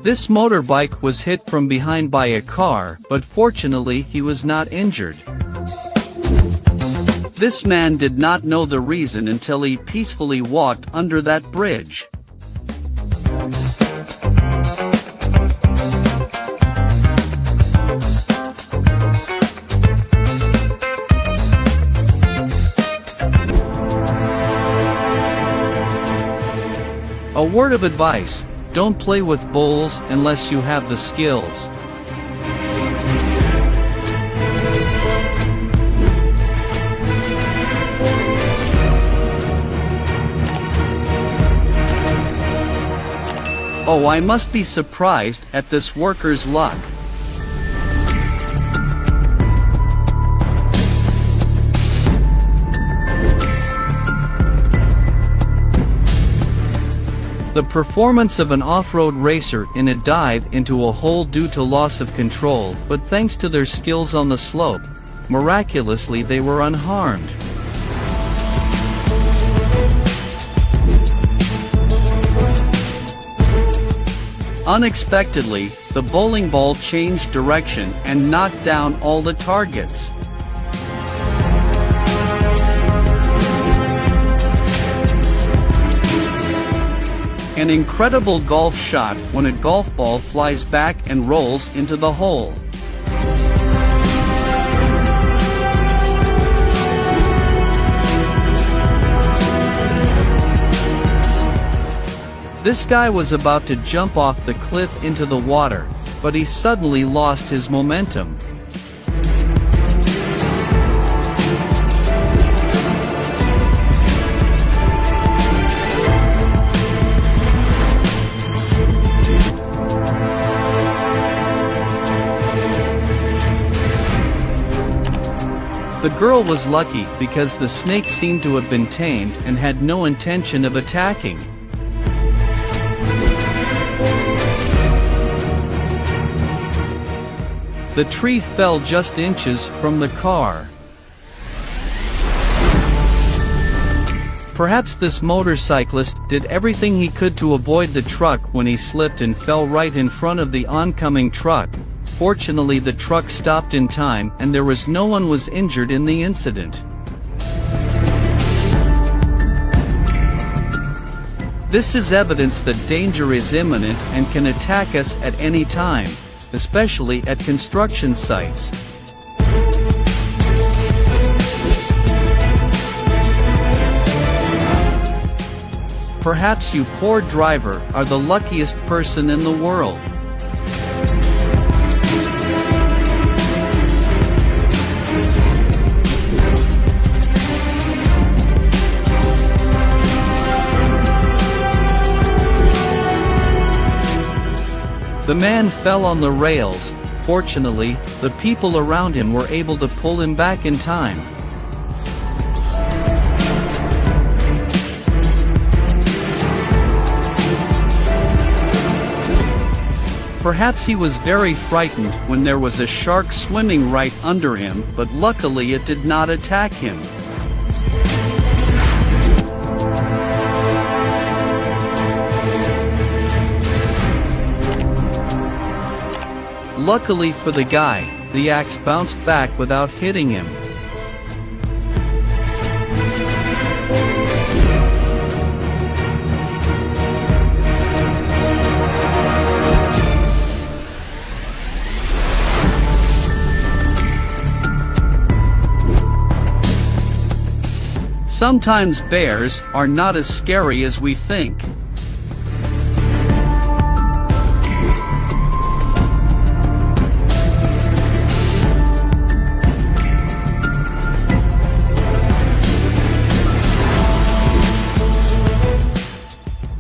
This motorbike was hit from behind by a car, but fortunately he was not injured. This man did not know the reason until he peacefully walked under that bridge. A word of advice: don't play with bulls unless you have the skills. Oh, I must be surprised at this worker's luck. The performance of an off-road racer in a dive into a hole due to loss of control, but thanks to their skills on the slope, miraculously they were unharmed. Unexpectedly, the bowling ball changed direction and knocked down all the targets. An incredible golf shot when a golf ball flies back and rolls into the hole. This guy was about to jump off the cliff into the water, but he suddenly lost his momentum. The girl was lucky because the snake seemed to have been tamed and had no intention of attacking. The tree fell just inches from the car. Perhaps this motorcyclist did everything he could to avoid the truck when he slipped and fell right in front of the oncoming truck. Fortunately, the truck stopped in time and no one was injured in the incident. This is evidence that danger is imminent and can attack us at any time, especially at construction sites. Perhaps you, poor driver, are the luckiest person in the world. The man fell on the rails. Fortunately, the people around him were able to pull him back in time. Perhaps he was very frightened when there was a shark swimming right under him, but luckily it did not attack him. Luckily for the guy, the axe bounced back without hitting him. Sometimes bears are not as scary as we think.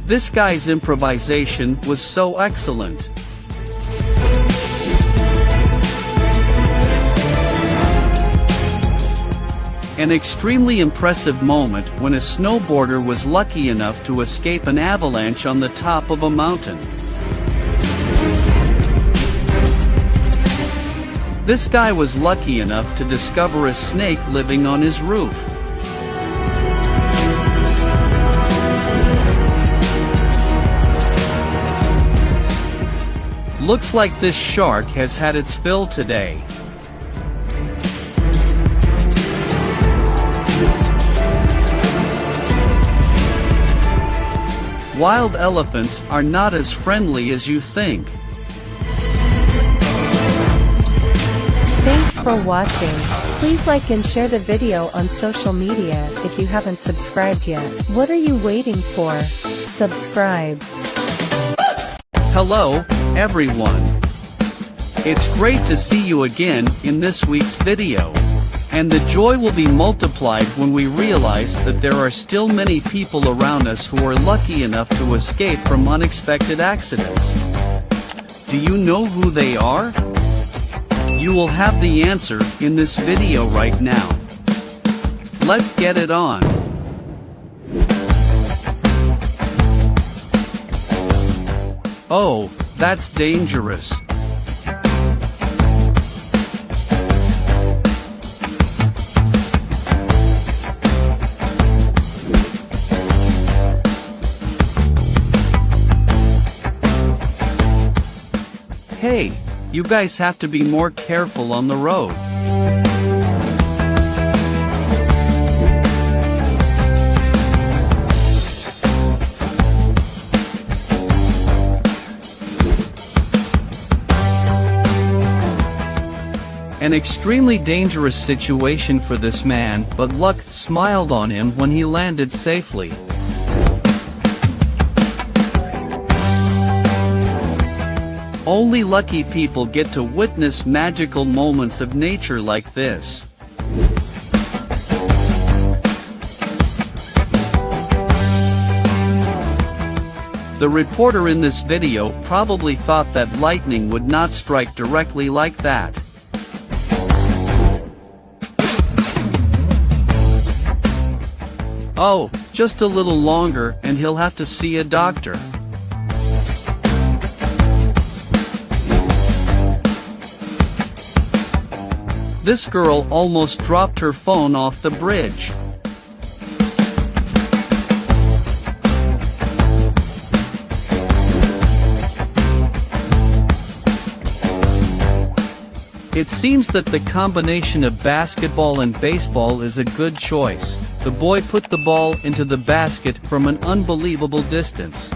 This guy's improvisation was so excellent. An extremely impressive moment when a snowboarder was lucky enough to escape an avalanche on the top of a mountain. This guy was lucky enough to discover a snake living on his roof. Looks like this shark has had its fill today. Wild elephants are not as friendly as you think. Thanks for watching. Please like and share the video on social media if you haven't subscribed yet. What are you waiting for? Subscribe. Hello, everyone. It's great to see you again in this week's video. And the joy will be multiplied when we realize that there are still many people around us who are lucky enough to escape from unexpected accidents. Do you know who they are? You will have the answer in this video right now. Let's get it on. Oh, that's dangerous. Hey, you guys have to be more careful on the road. An extremely dangerous situation for this man, but luck smiled on him when he landed safely. Only lucky people get to witness magical moments of nature like this. The reporter in this video probably thought that lightning would not strike directly like that. Oh, just a little longer and he'll have to see a doctor. This girl almost dropped her phone off the bridge. It seems that the combination of basketball and baseball is a good choice. The boy put the ball into the basket from an unbelievable distance.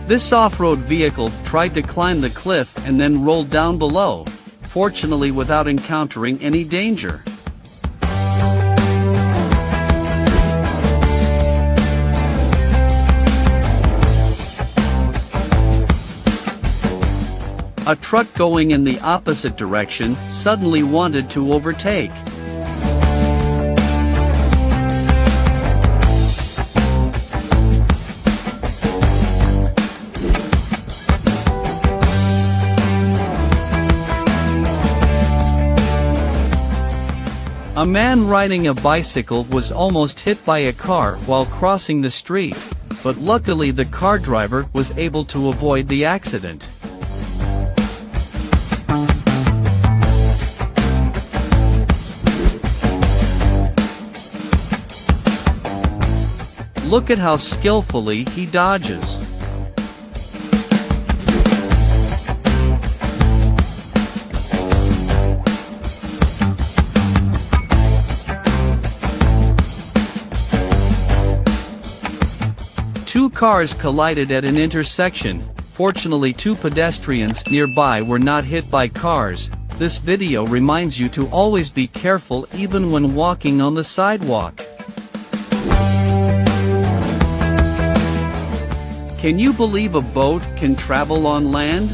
This off-road vehicle tried to climb the cliff and then rolled down below, fortunately without encountering any danger. A truck going in the opposite direction suddenly wanted to overtake. A man riding a bicycle was almost hit by a car while crossing the street, but luckily the car driver was able to avoid the accident. Look at how skillfully he dodges. Two cars collided at an intersection. Fortunately, two pedestrians nearby were not hit by cars. This video reminds you to always be careful even when walking on the sidewalk. Can you believe a boat can travel on land?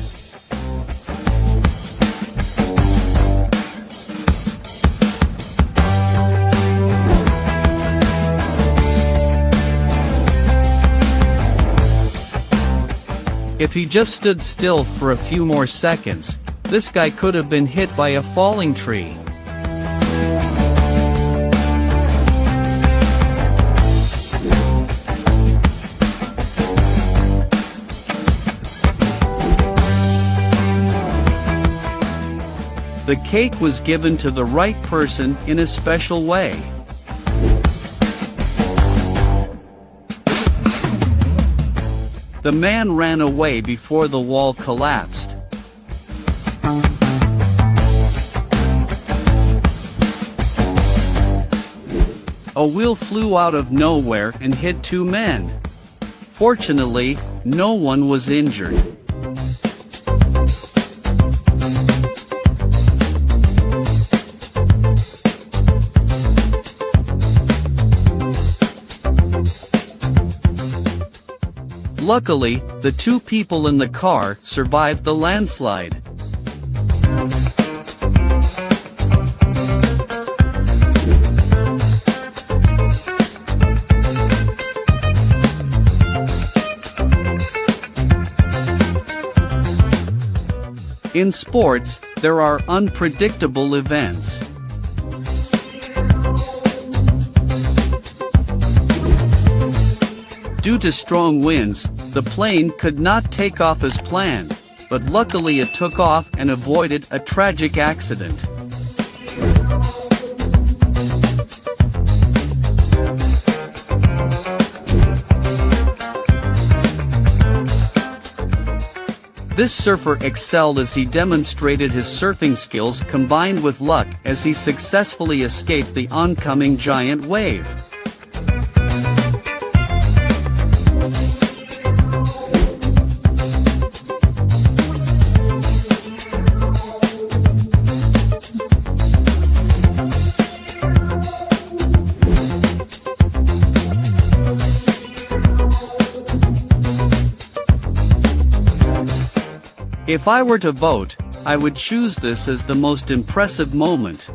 If he just stood still for a few more seconds, this guy could have been hit by a falling tree. The cake was given to the right person in a special way. The man ran away before the wall collapsed. A wheel flew out of nowhere and hit two men. Fortunately, no one was injured. Luckily, the two people in the car survived the landslide. In sports, there are unpredictable events. Due to strong winds, the plane could not take off as planned, but luckily it took off and avoided a tragic accident. This surfer excelled as he demonstrated his surfing skills combined with luck as he successfully escaped the oncoming giant wave. If I were to vote, I would choose this as the most impressive moment.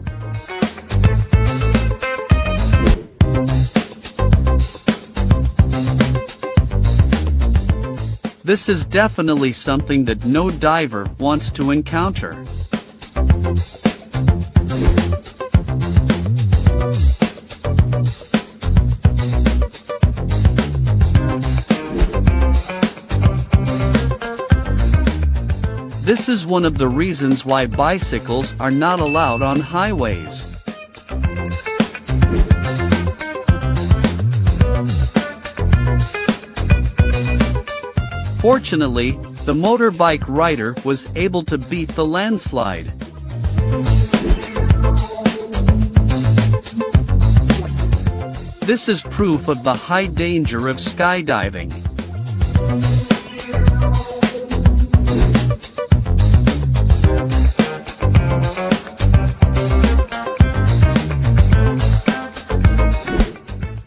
This is definitely something that no diver wants to encounter. This is one of the reasons why bicycles are not allowed on highways. Fortunately, the motorbike rider was able to beat the landslide. This is proof of the high danger of skydiving.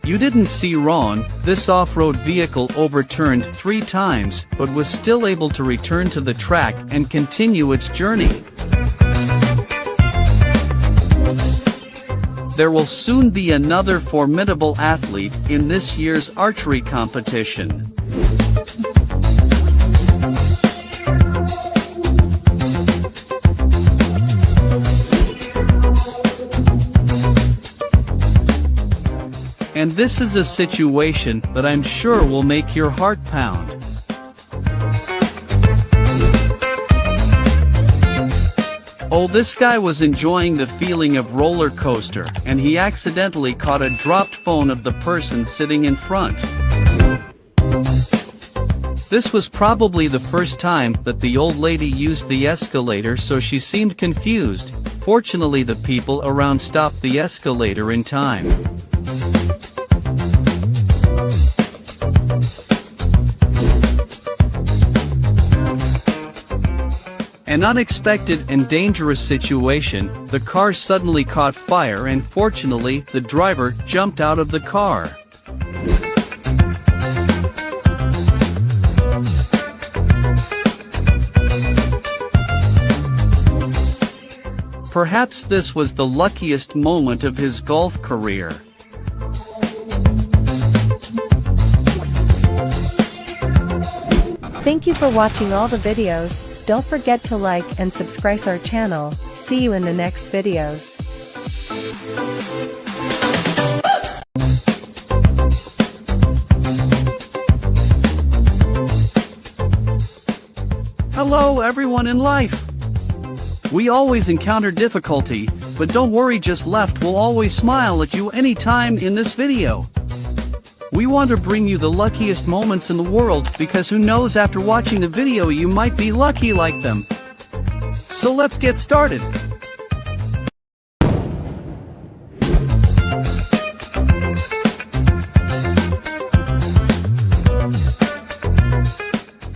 You didn't see wrong, this off-road vehicle overturned 3 times, but was still able to return to the track and continue its journey. There will soon be another formidable athlete in this year's archery competition. And this is a situation that I'm sure will make your heart pound. Oh, this guy was enjoying the feeling of roller coaster, and he accidentally caught a dropped phone of the person sitting in front. This was probably the first time that the old lady used the escalator, so she seemed confused. Fortunately, the people around stopped the escalator in time. An unexpected and dangerous situation, the car suddenly caught fire and fortunately, the driver jumped out of the car. Perhaps this was the luckiest moment of his golf career. Thank you for watching all the videos. Don't forget to like and subscribe our channel. See you in the next videos. Hello everyone in life. We always encounter difficulty, but don't worry, just left will always smile at you anytime in this video. We want to bring you the luckiest moments in the world because who knows, after watching the video you might be lucky like them. So let's get started.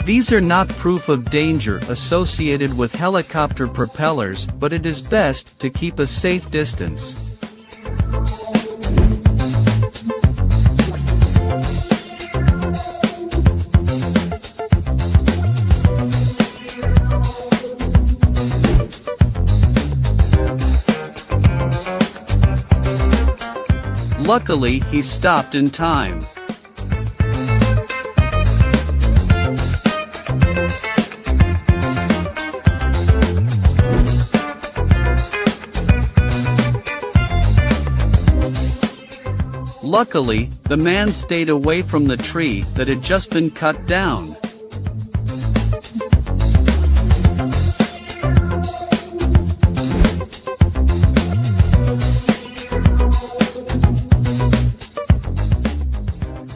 These are not proof of danger associated with helicopter propellers, but it is best to keep a safe distance. Luckily, he stopped in time. Luckily, the man stayed away from the tree that had just been cut down.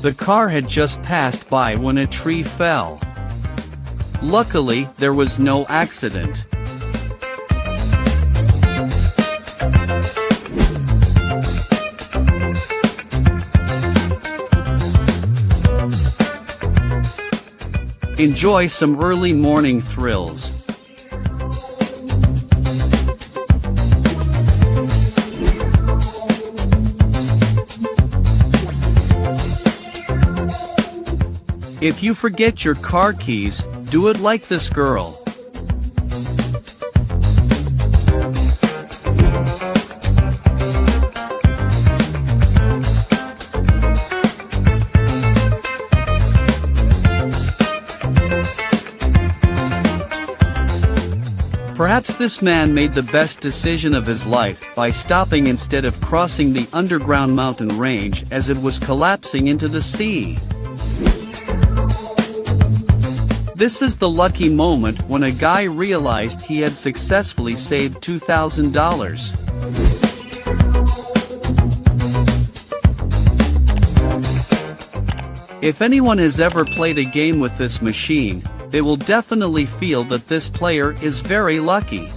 The car had just passed by when a tree fell. Luckily, there was no accident. Enjoy some early morning thrills. If you forget your car keys, do it like this girl. Perhaps this man made the best decision of his life by stopping instead of crossing the underground mountain range as it was collapsing into the sea. This is the lucky moment when a guy realized he had successfully saved $2,000. If anyone has ever played a game with this machine, they will definitely feel that this player is very lucky.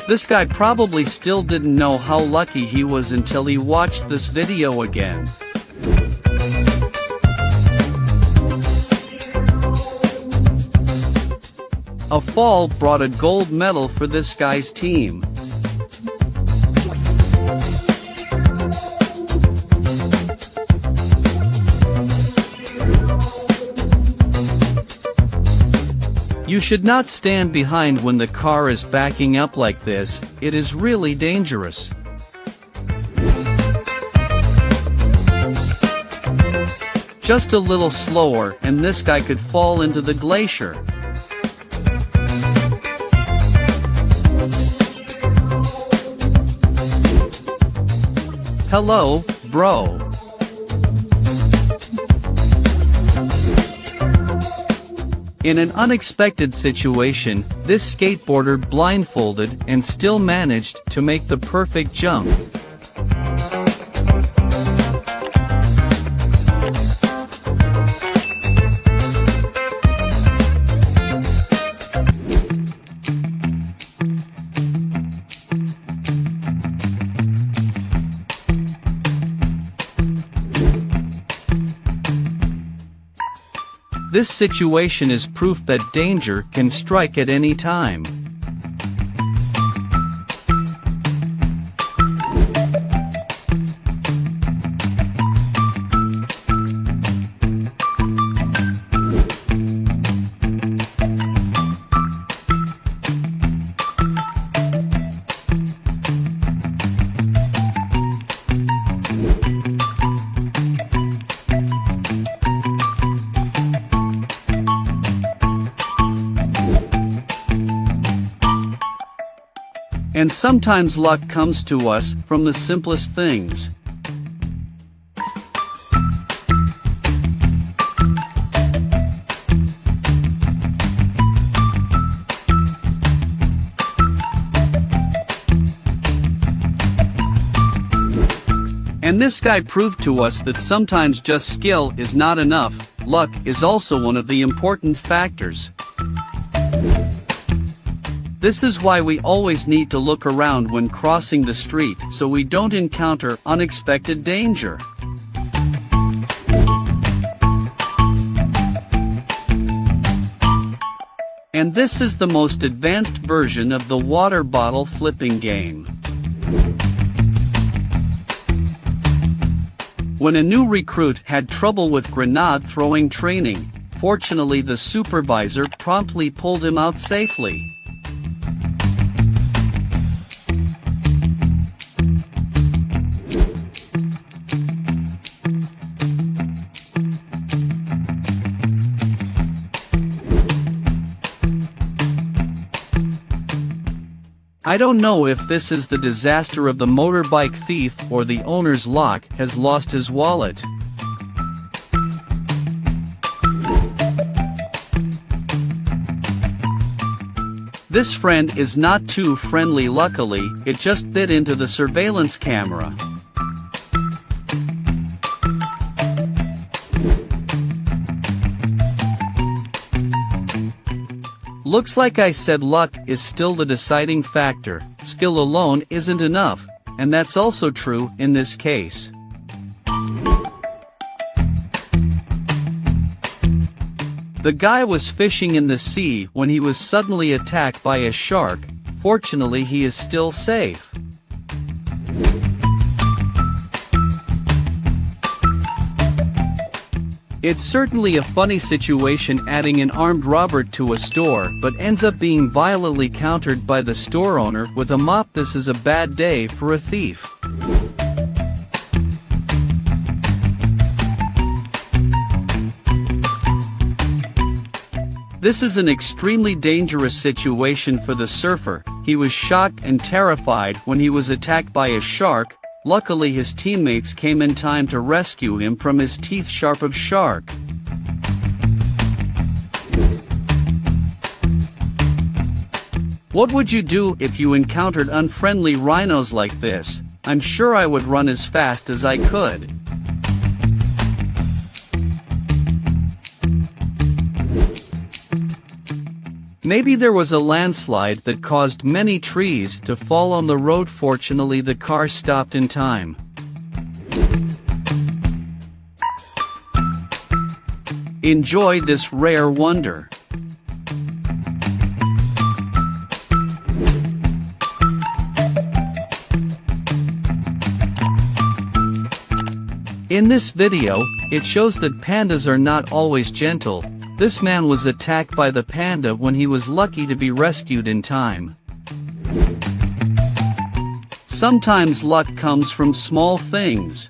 This guy probably still didn't know how lucky he was until he watched this video again. A fall brought a gold medal for this guy's team. You should not stand behind when the car is backing up like this, it is really dangerous. Just a little slower and this guy could fall into the glacier. Hello, bro. In an unexpected situation, this skateboarder blindfolded and still managed to make the perfect jump. This situation is proof that danger can strike at any time. And sometimes luck comes to us from the simplest things. And this guy proved to us that sometimes just skill is not enough, luck is also one of the important factors. This is why we always need to look around when crossing the street so we don't encounter unexpected danger. And this is the most advanced version of the water bottle flipping game. When a new recruit had trouble with grenade throwing training, fortunately the supervisor promptly pulled him out safely. I don't know if this is the disaster of the motorbike thief or the owner's lock has lost his wallet. This friend is not too friendly, luckily, it just bit into the surveillance camera. Looks like I said luck is still the deciding factor, skill alone isn't enough, and that's also true in this case. The guy was fishing in the sea when he was suddenly attacked by a shark, fortunately he is still safe. It's certainly a funny situation adding an armed robber to a store, but ends up being violently countered by the store owner with a mop. This is a bad day for a thief. This is an extremely dangerous situation for the surfer. He was shocked and terrified when he was attacked by a shark. Luckily his teammates came in time to rescue him from his teeth sharp of shark. What would you do if you encountered unfriendly rhinos like this? I'm sure I would run as fast as I could. Maybe there was a landslide that caused many trees to fall on the road. Fortunately, the car stopped in time. Enjoy this rare wonder. In this video, it shows that pandas are not always gentle. This man was attacked by the panda when he was lucky to be rescued in time. Sometimes luck comes from small things.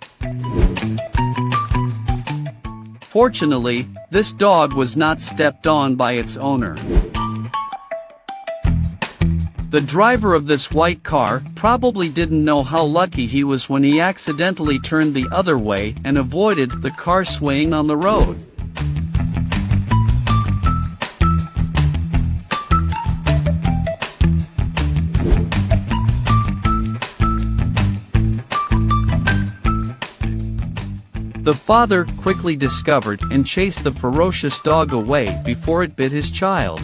Fortunately, this dog was not stepped on by its owner. The driver of this white car probably didn't know how lucky he was when he accidentally turned the other way and avoided the car swaying on the road. The father quickly discovered and chased the ferocious dog away before it bit his child.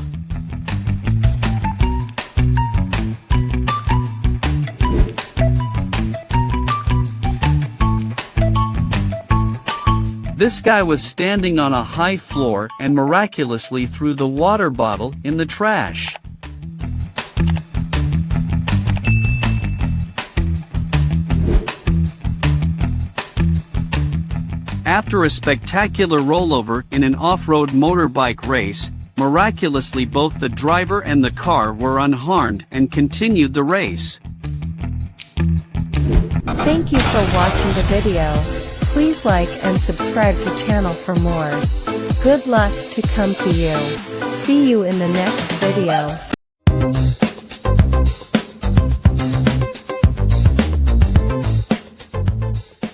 This guy was standing on a high floor and miraculously threw the water bottle in the trash. After a spectacular rollover in an off-road motorbike race, miraculously both the driver and the car were unharmed and continued the race. Thank you for watching the video. Please like and subscribe to channel for more. Good luck to come to you. See you in the next video.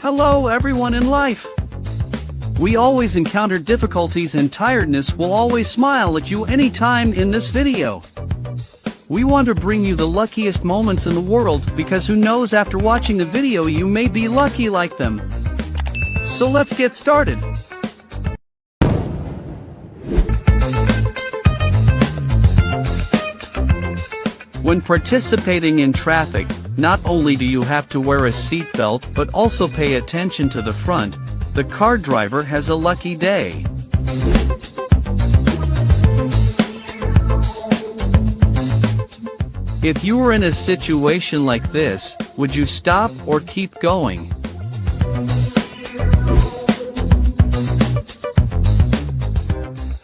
Hello everyone in life. We always encounter difficulties and tiredness will always smile at you anytime in this video. We want to bring you the luckiest moments in the world because who knows, after watching the video you may be lucky like them. So let's get started. When participating in traffic, not only do you have to wear a seatbelt but also pay attention to the front. The car driver has a lucky day. If you were in a situation like this, would you stop or keep going?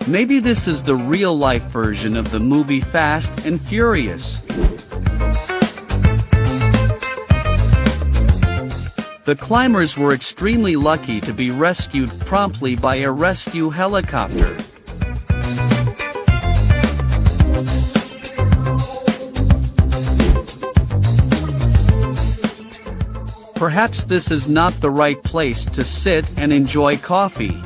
Maybe this is the real-life version of the movie Fast and Furious. The climbers were extremely lucky to be rescued promptly by a rescue helicopter. Perhaps this is not the right place to sit and enjoy coffee.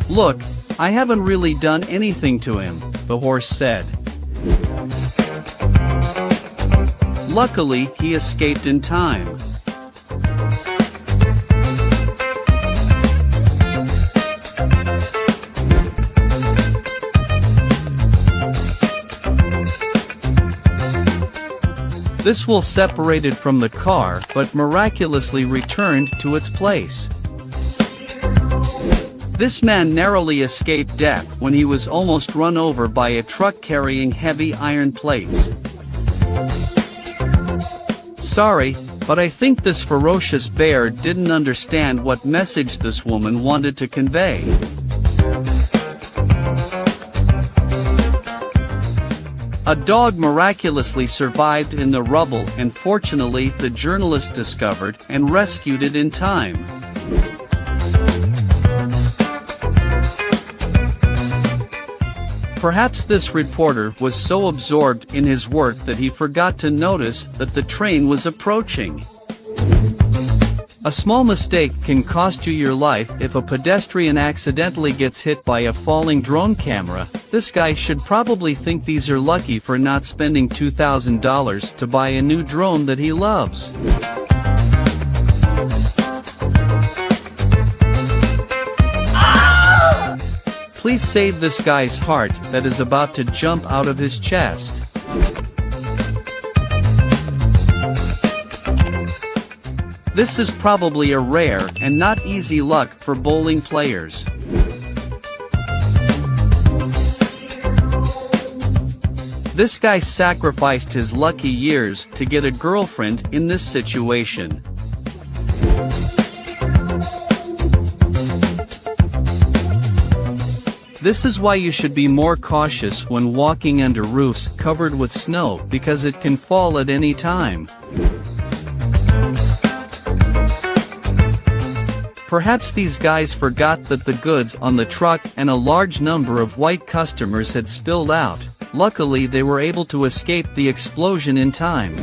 Look, I haven't really done anything to him, the horse said. Luckily, he escaped in time. This will separate it from the car, but miraculously returned to its place. This man narrowly escaped death when he was almost run over by a truck carrying heavy iron plates. Sorry, but I think this ferocious bear didn't understand what message this woman wanted to convey. A dog miraculously survived in the rubble, and fortunately the journalist discovered and rescued it in time. Perhaps this reporter was so absorbed in his work that he forgot to notice that the train was approaching. A small mistake can cost you your life. If a pedestrian accidentally gets hit by a falling drone camera, This guy should probably think these are lucky for not spending $2,000 to buy a new drone that he loves. Please save this guy's heart that is about to jump out of his chest. This is probably a rare and not easy luck for bowling players. This guy sacrificed his lucky years to get a girlfriend in this situation. This is why you should be more cautious when walking under roofs covered with snow, because it can fall at any time. Perhaps these guys forgot that the goods on the truck and a large number of white customers had spilled out. Luckily, they were able to escape the explosion in time.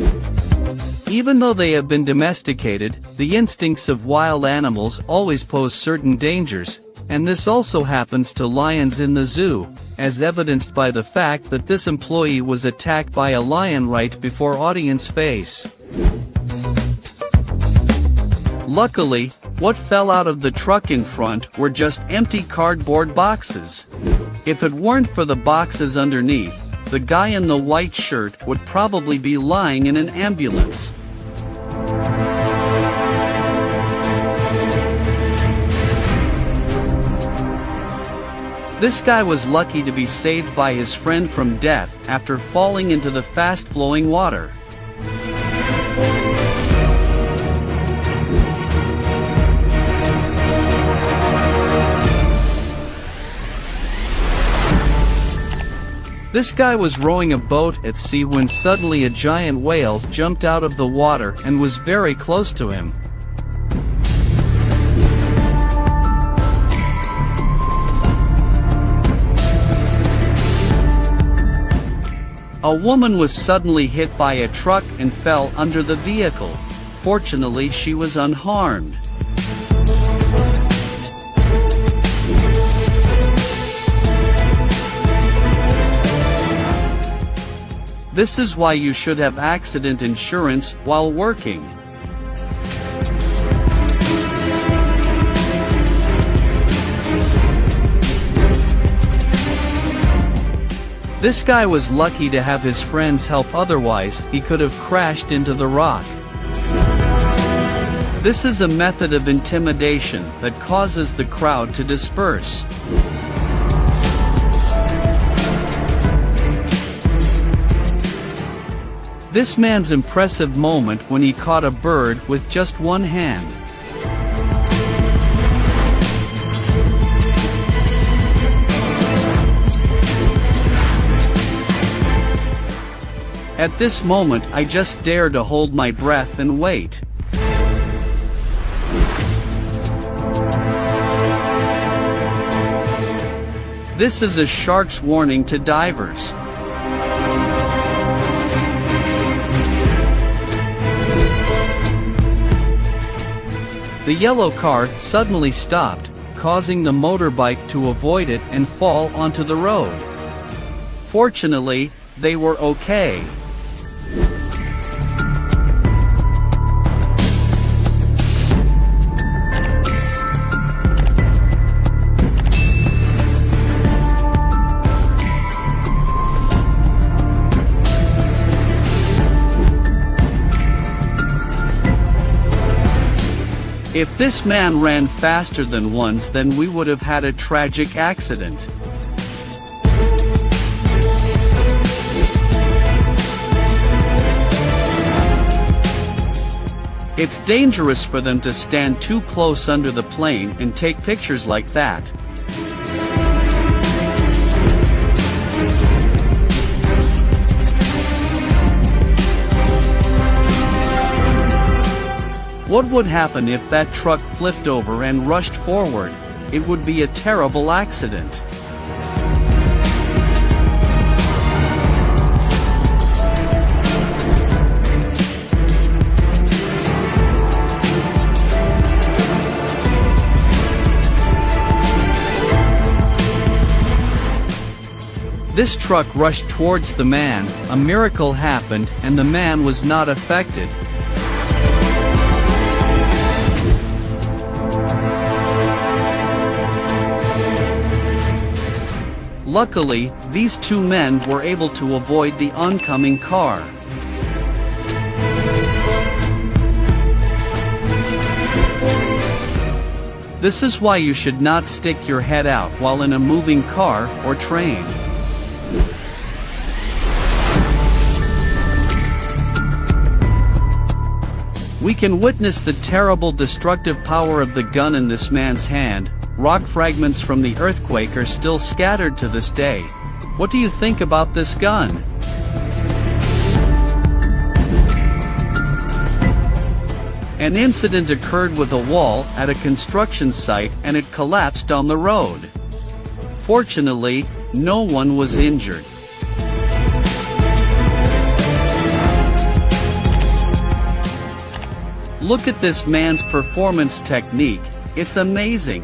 Even though they have been domesticated, the instincts of wild animals always pose certain dangers, and this also happens to lions in the zoo, as evidenced by the fact that this employee was attacked by a lion right before audience face. Luckily, what fell out of the truck in front were just empty cardboard boxes. If it weren't for the boxes underneath, the guy in the white shirt would probably be lying in an ambulance. This guy was lucky to be saved by his friend from death after falling into the fast-flowing water. This guy was rowing a boat at sea when suddenly a giant whale jumped out of the water and was very close to him. A woman was suddenly hit by a truck and fell under the vehicle. Fortunately, she was unharmed. This is why you should have accident insurance while working. This guy was lucky to have his friends help, otherwise he could have crashed into the rock. This is a method of intimidation that causes the crowd to disperse. This man's impressive moment when he caught a bird with just one hand. At this moment, I just dare to hold my breath and wait. This is a shark's warning to divers. The yellow car suddenly stopped, causing the motorbike to avoid it and fall onto the road. Fortunately, they were okay. If this man ran faster than once, then we would have had a tragic accident. It's dangerous for them to stand too close under the plane and take pictures like that. What would happen if that truck flipped over and rushed forward? It would be a terrible accident. This truck rushed towards the man, a miracle happened, and the man was not affected. Luckily, these two men were able to avoid the oncoming car. This is why you should not stick your head out while in a moving car or train. We can witness the terrible destructive power of the gun in this man's hand. Rock fragments from the earthquake are still scattered to this day. What do you think about this gun? An incident occurred with a wall at a construction site and it collapsed on the road. Fortunately, no one was injured. Look at this man's performance technique, it's amazing.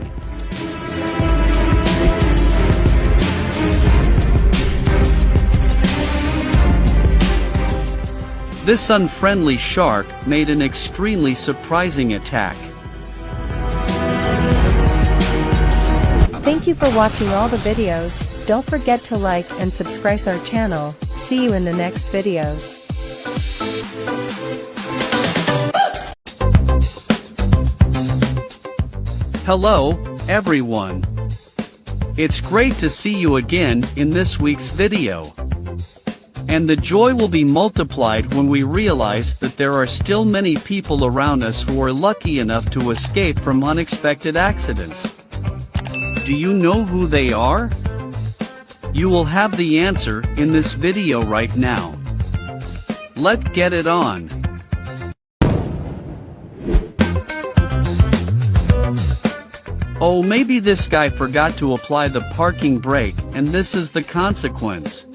This unfriendly shark made an extremely surprising attack. Thank you for watching all the videos. Don't forget to like and subscribe our channel. See you in the next videos. Hello, everyone. It's great to see you again in this week's video. And the joy will be multiplied when we realize that there are still many people around us who are lucky enough to escape from unexpected accidents. Do you know who they are? You will have the answer in this video right now. Let's get it on. Oh, maybe this guy forgot to apply the parking brake, and this is the consequence.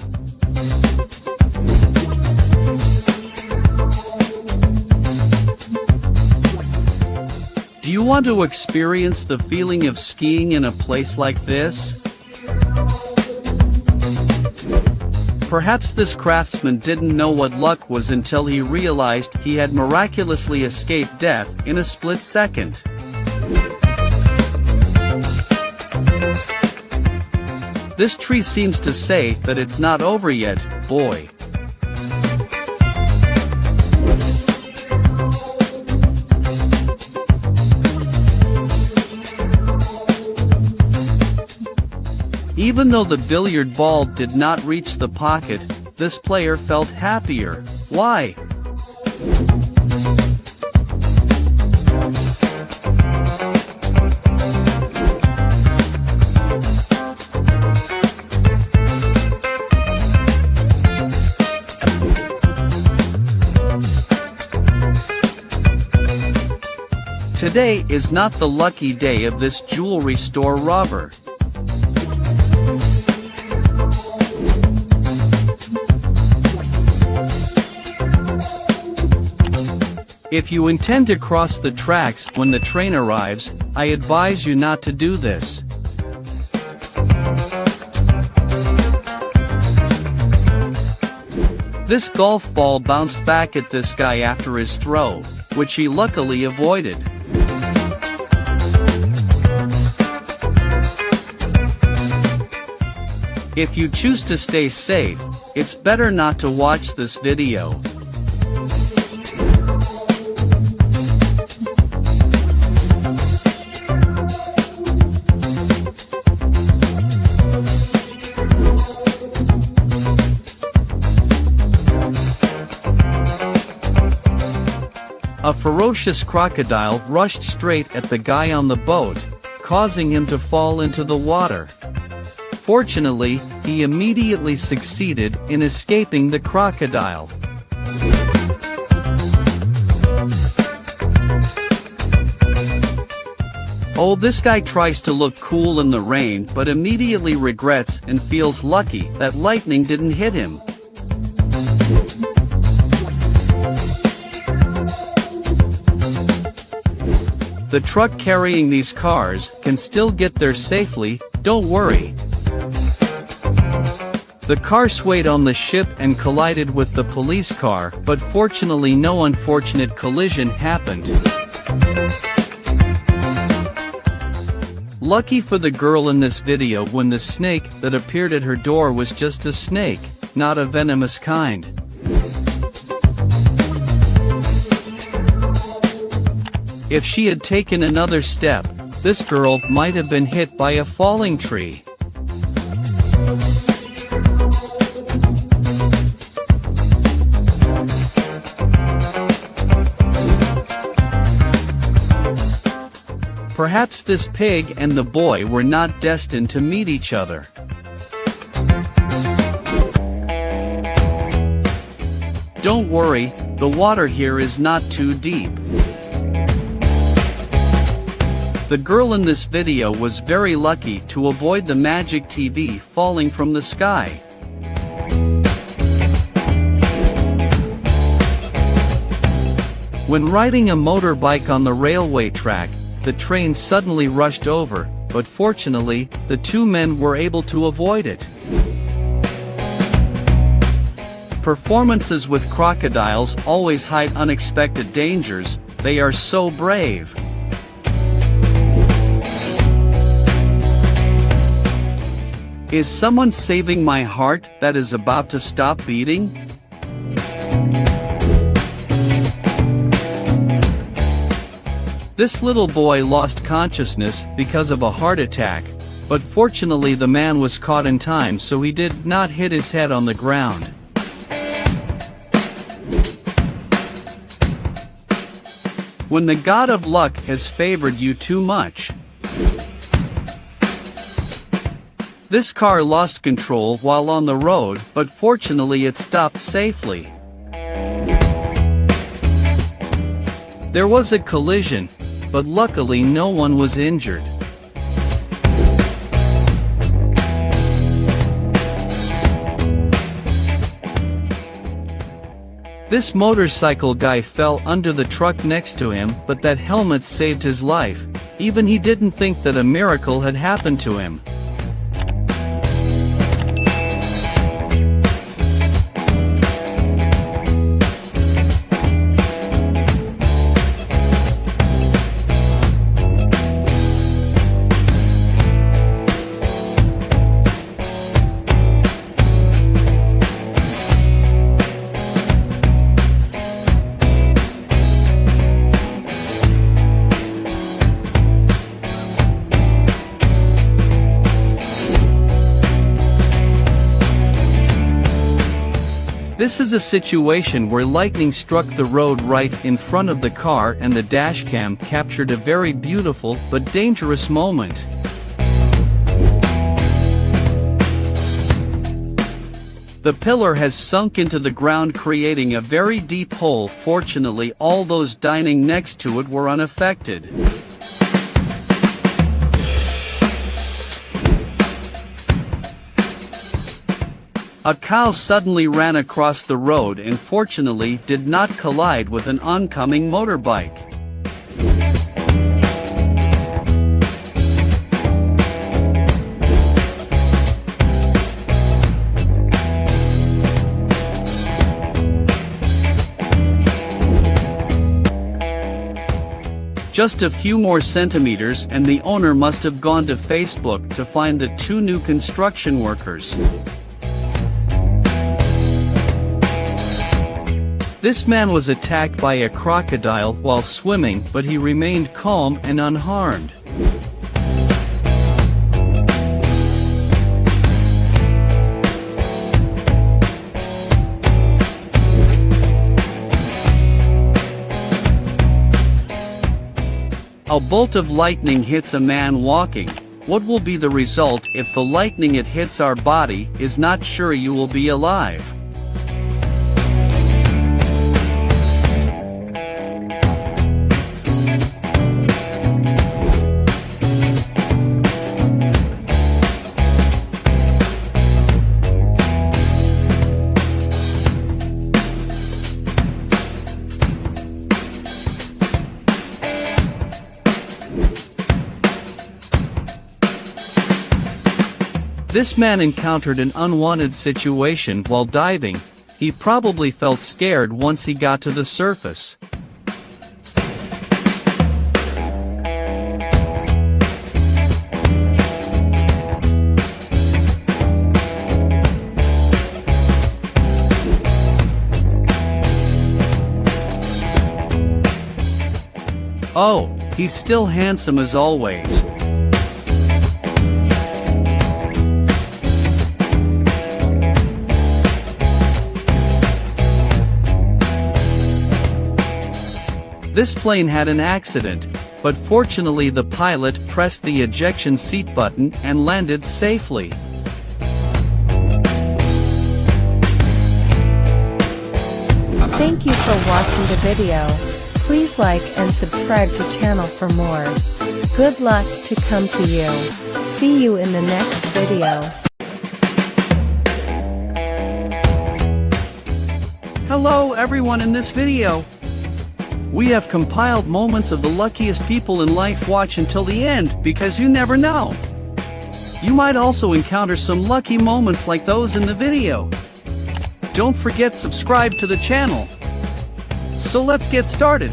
Do you want to experience the feeling of skiing in a place like this? Perhaps this craftsman didn't know what luck was until he realized he had miraculously escaped death in a split second. This tree seems to say that it's not over yet, boy. Even though the billiard ball did not reach the pocket, this player felt happier. Why? Today is not the lucky day of this jewelry store robber. If you intend to cross the tracks when the train arrives, I advise you not to do this. This golf ball bounced back at this guy after his throw, which he luckily avoided. If you choose to stay safe, it's better not to watch this video. A ferocious crocodile rushed straight at the guy on the boat, causing him to fall into the water. Fortunately, he immediately succeeded in escaping the crocodile. Oh, this guy tries to look cool in the rain but immediately regrets and feels lucky that lightning didn't hit him. The truck carrying these cars can still get there safely, don't worry. The car swayed on the ship and collided with the police car, but fortunately no unfortunate collision happened. Lucky for the girl in this video, when the snake that appeared at her door was just a snake, not a venomous kind. If she had taken another step, this girl might have been hit by a falling tree. Perhaps this pig and the boy were not destined to meet each other. Don't worry, the water here is not too deep. The girl in this video was very lucky to avoid the magic TV falling from the sky. When riding a motorbike on the railway track, the train suddenly rushed over, but fortunately, the two men were able to avoid it. Performances with crocodiles always hide unexpected dangers. They are so brave. Is someone saving my heart that is about to stop beating? This little boy lost consciousness because of a heart attack, but fortunately the man was caught in time, so he did not hit his head on the ground. When the god of luck has favored you too much. This car lost control while on the road, but fortunately it stopped safely. There was a collision, but luckily no one was injured. This motorcycle guy fell under the truck next to him, but that helmet saved his life. Even he didn't think that a miracle had happened to him. This is a situation where lightning struck the road right in front of the car, and the dashcam captured a very beautiful but dangerous moment. The pillar has sunk into the ground, creating a very deep hole. Fortunately, all those dining next to it were unaffected. A cow suddenly ran across the road and fortunately did not collide with an oncoming motorbike. Just a few more centimeters and the owner must have gone to Facebook to find the two new construction workers. This man was attacked by a crocodile while swimming, but he remained calm and unharmed. A bolt of lightning hits a man walking. What will be the result if the lightning it hits our body is not sure you will be alive? This man encountered an unwanted situation while diving. He probably felt scared once he got to the surface. Oh, he's still handsome as always. This plane had an accident, but fortunately the pilot pressed the ejection seat button and landed safely. Thank you for watching the video. Please like and subscribe to channel for more. Good luck to come to you. See you in the next video. Hello everyone, in this video we have compiled moments of the luckiest people in life. Watch until the end because you never know. You might also encounter some lucky moments like those in the video. Don't forget subscribe to the channel. So let's get started.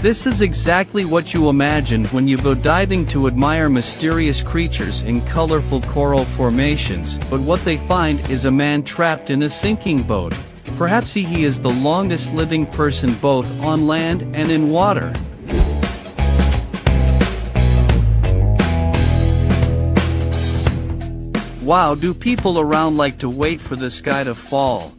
This is exactly what you imagine when you go diving to admire mysterious creatures in colorful coral formations, but what they find is a man trapped in a sinking boat. Perhaps he is the longest living person both on land and in water. Wow, do people around like to wait for the sky to fall?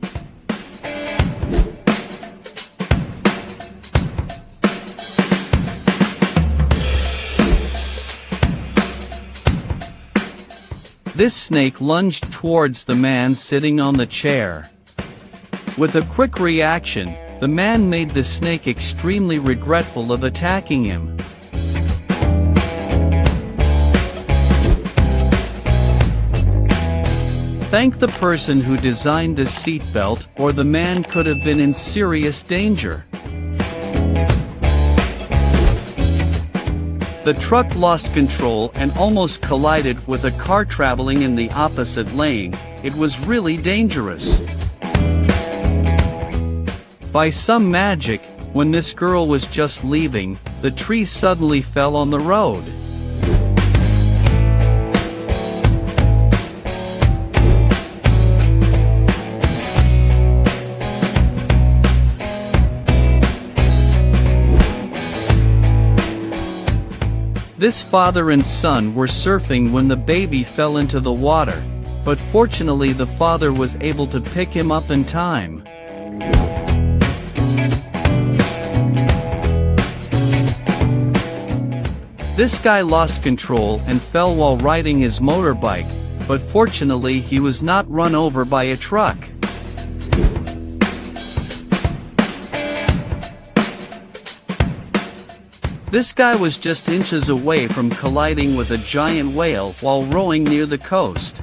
This snake lunged towards the man sitting on the chair. With a quick reaction, the man made the snake extremely regretful of attacking him. Thank the person who designed this seatbelt, or the man could have been in serious danger. The truck lost control and almost collided with a car traveling in the opposite lane. It was really dangerous. By some magic, when this girl was just leaving, the tree suddenly fell on the road. This father and son were surfing when the baby fell into the water, but fortunately the father was able to pick him up in time. This guy lost control and fell while riding his motorbike, but fortunately he was not run over by a truck. This guy was just inches away from colliding with a giant whale while rowing near the coast.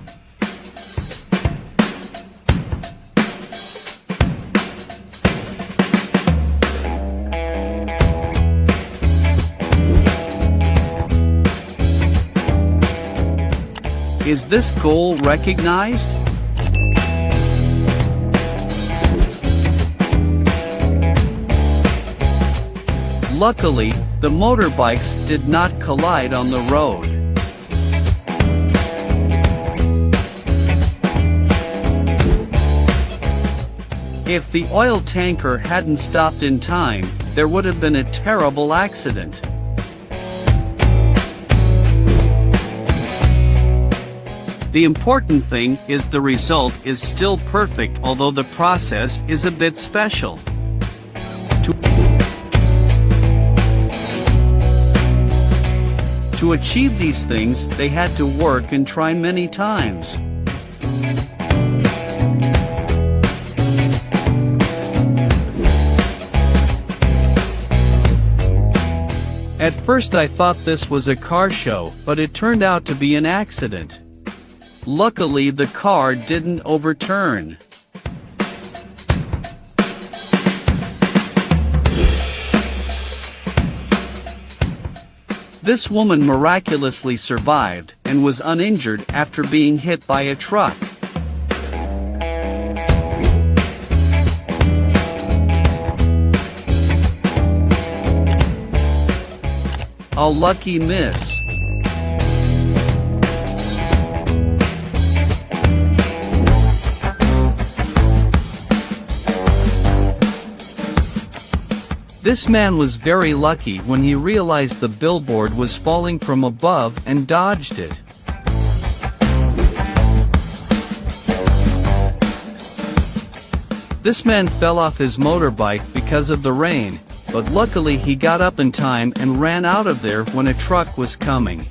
Is this goal recognized? Luckily, the motorbikes did not collide on the road. If the oil tanker hadn't stopped in time, there would have been a terrible accident. The important thing is the result is still perfect, although the process is a bit special. To achieve these things, they had to work and try many times. At first I thought this was a car show, but it turned out to be an accident. Luckily the car didn't overturn. This woman miraculously survived and was uninjured after being hit by a truck. A lucky miss. This man was very lucky when he realized the billboard was falling from above and dodged it. This man fell off his motorbike because of the rain, but luckily he got up in time and ran out of there when a truck was coming.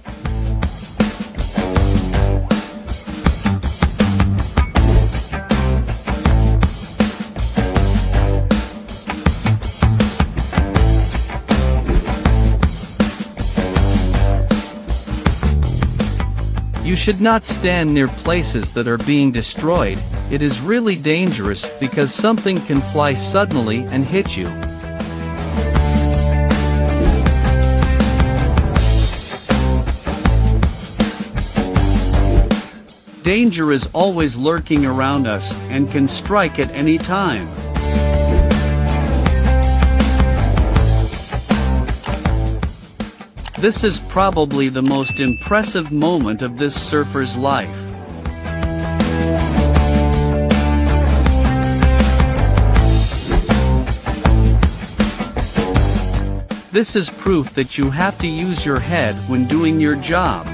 You should not stand near places that are being destroyed. It is really dangerous because something can fly suddenly and hit you. Danger is always lurking around us and can strike at any time. This is probably the most impressive moment of this surfer's life. This is proof that you have to use your head when doing your job.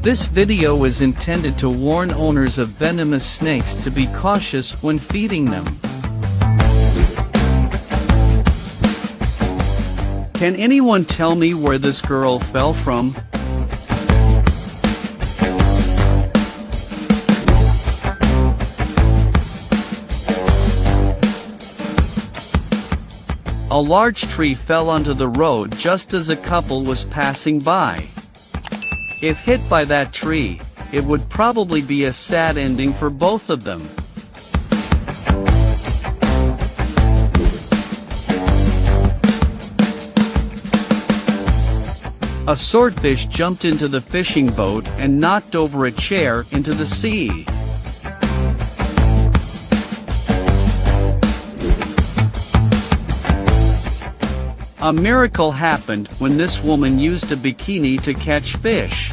This video is intended to warn owners of venomous snakes to be cautious when feeding them. Can anyone tell me where this girl fell from? A large tree fell onto the road just as a couple was passing by. If hit by that tree, it would probably be a sad ending for both of them. A swordfish jumped into the fishing boat and knocked over a chair into the sea. A miracle happened when this woman used a bikini to catch fish.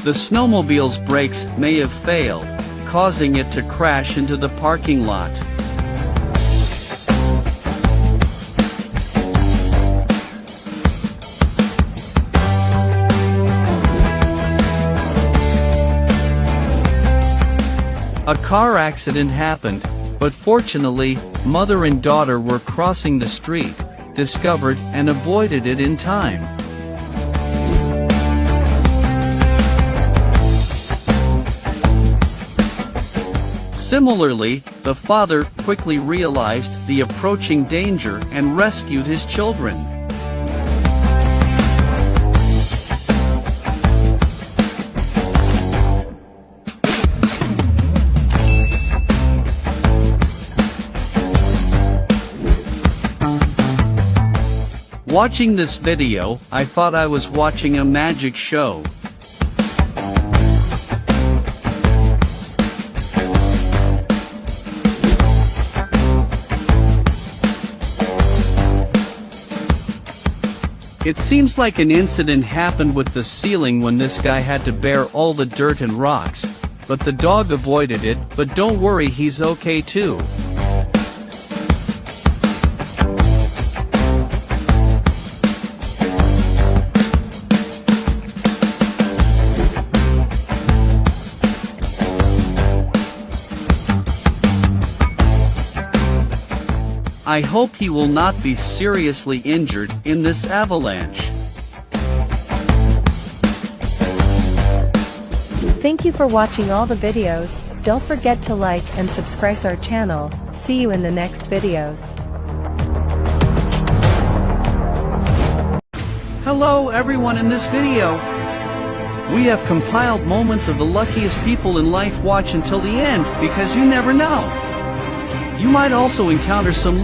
The snowmobile's brakes may have failed, causing it to crash into the parking lot. A car accident happened, but fortunately, mother and daughter were crossing the street, discovered and avoided it in time. Similarly, the father quickly realized the approaching danger and rescued his children. Watching this video, I thought I was watching a magic show. It seems like an incident happened with the ceiling when this guy had to bear all the dirt and rocks, but the dog avoided it, but don't worry, he's okay too. I hope he will not be seriously injured in this avalanche. Thank you for watching all the videos. Don't forget to like and subscribe our channel. See you in the next videos. Hello everyone, in this video, we have compiled moments of the luckiest people in life. Watch until the end because you never know. You might also encounter some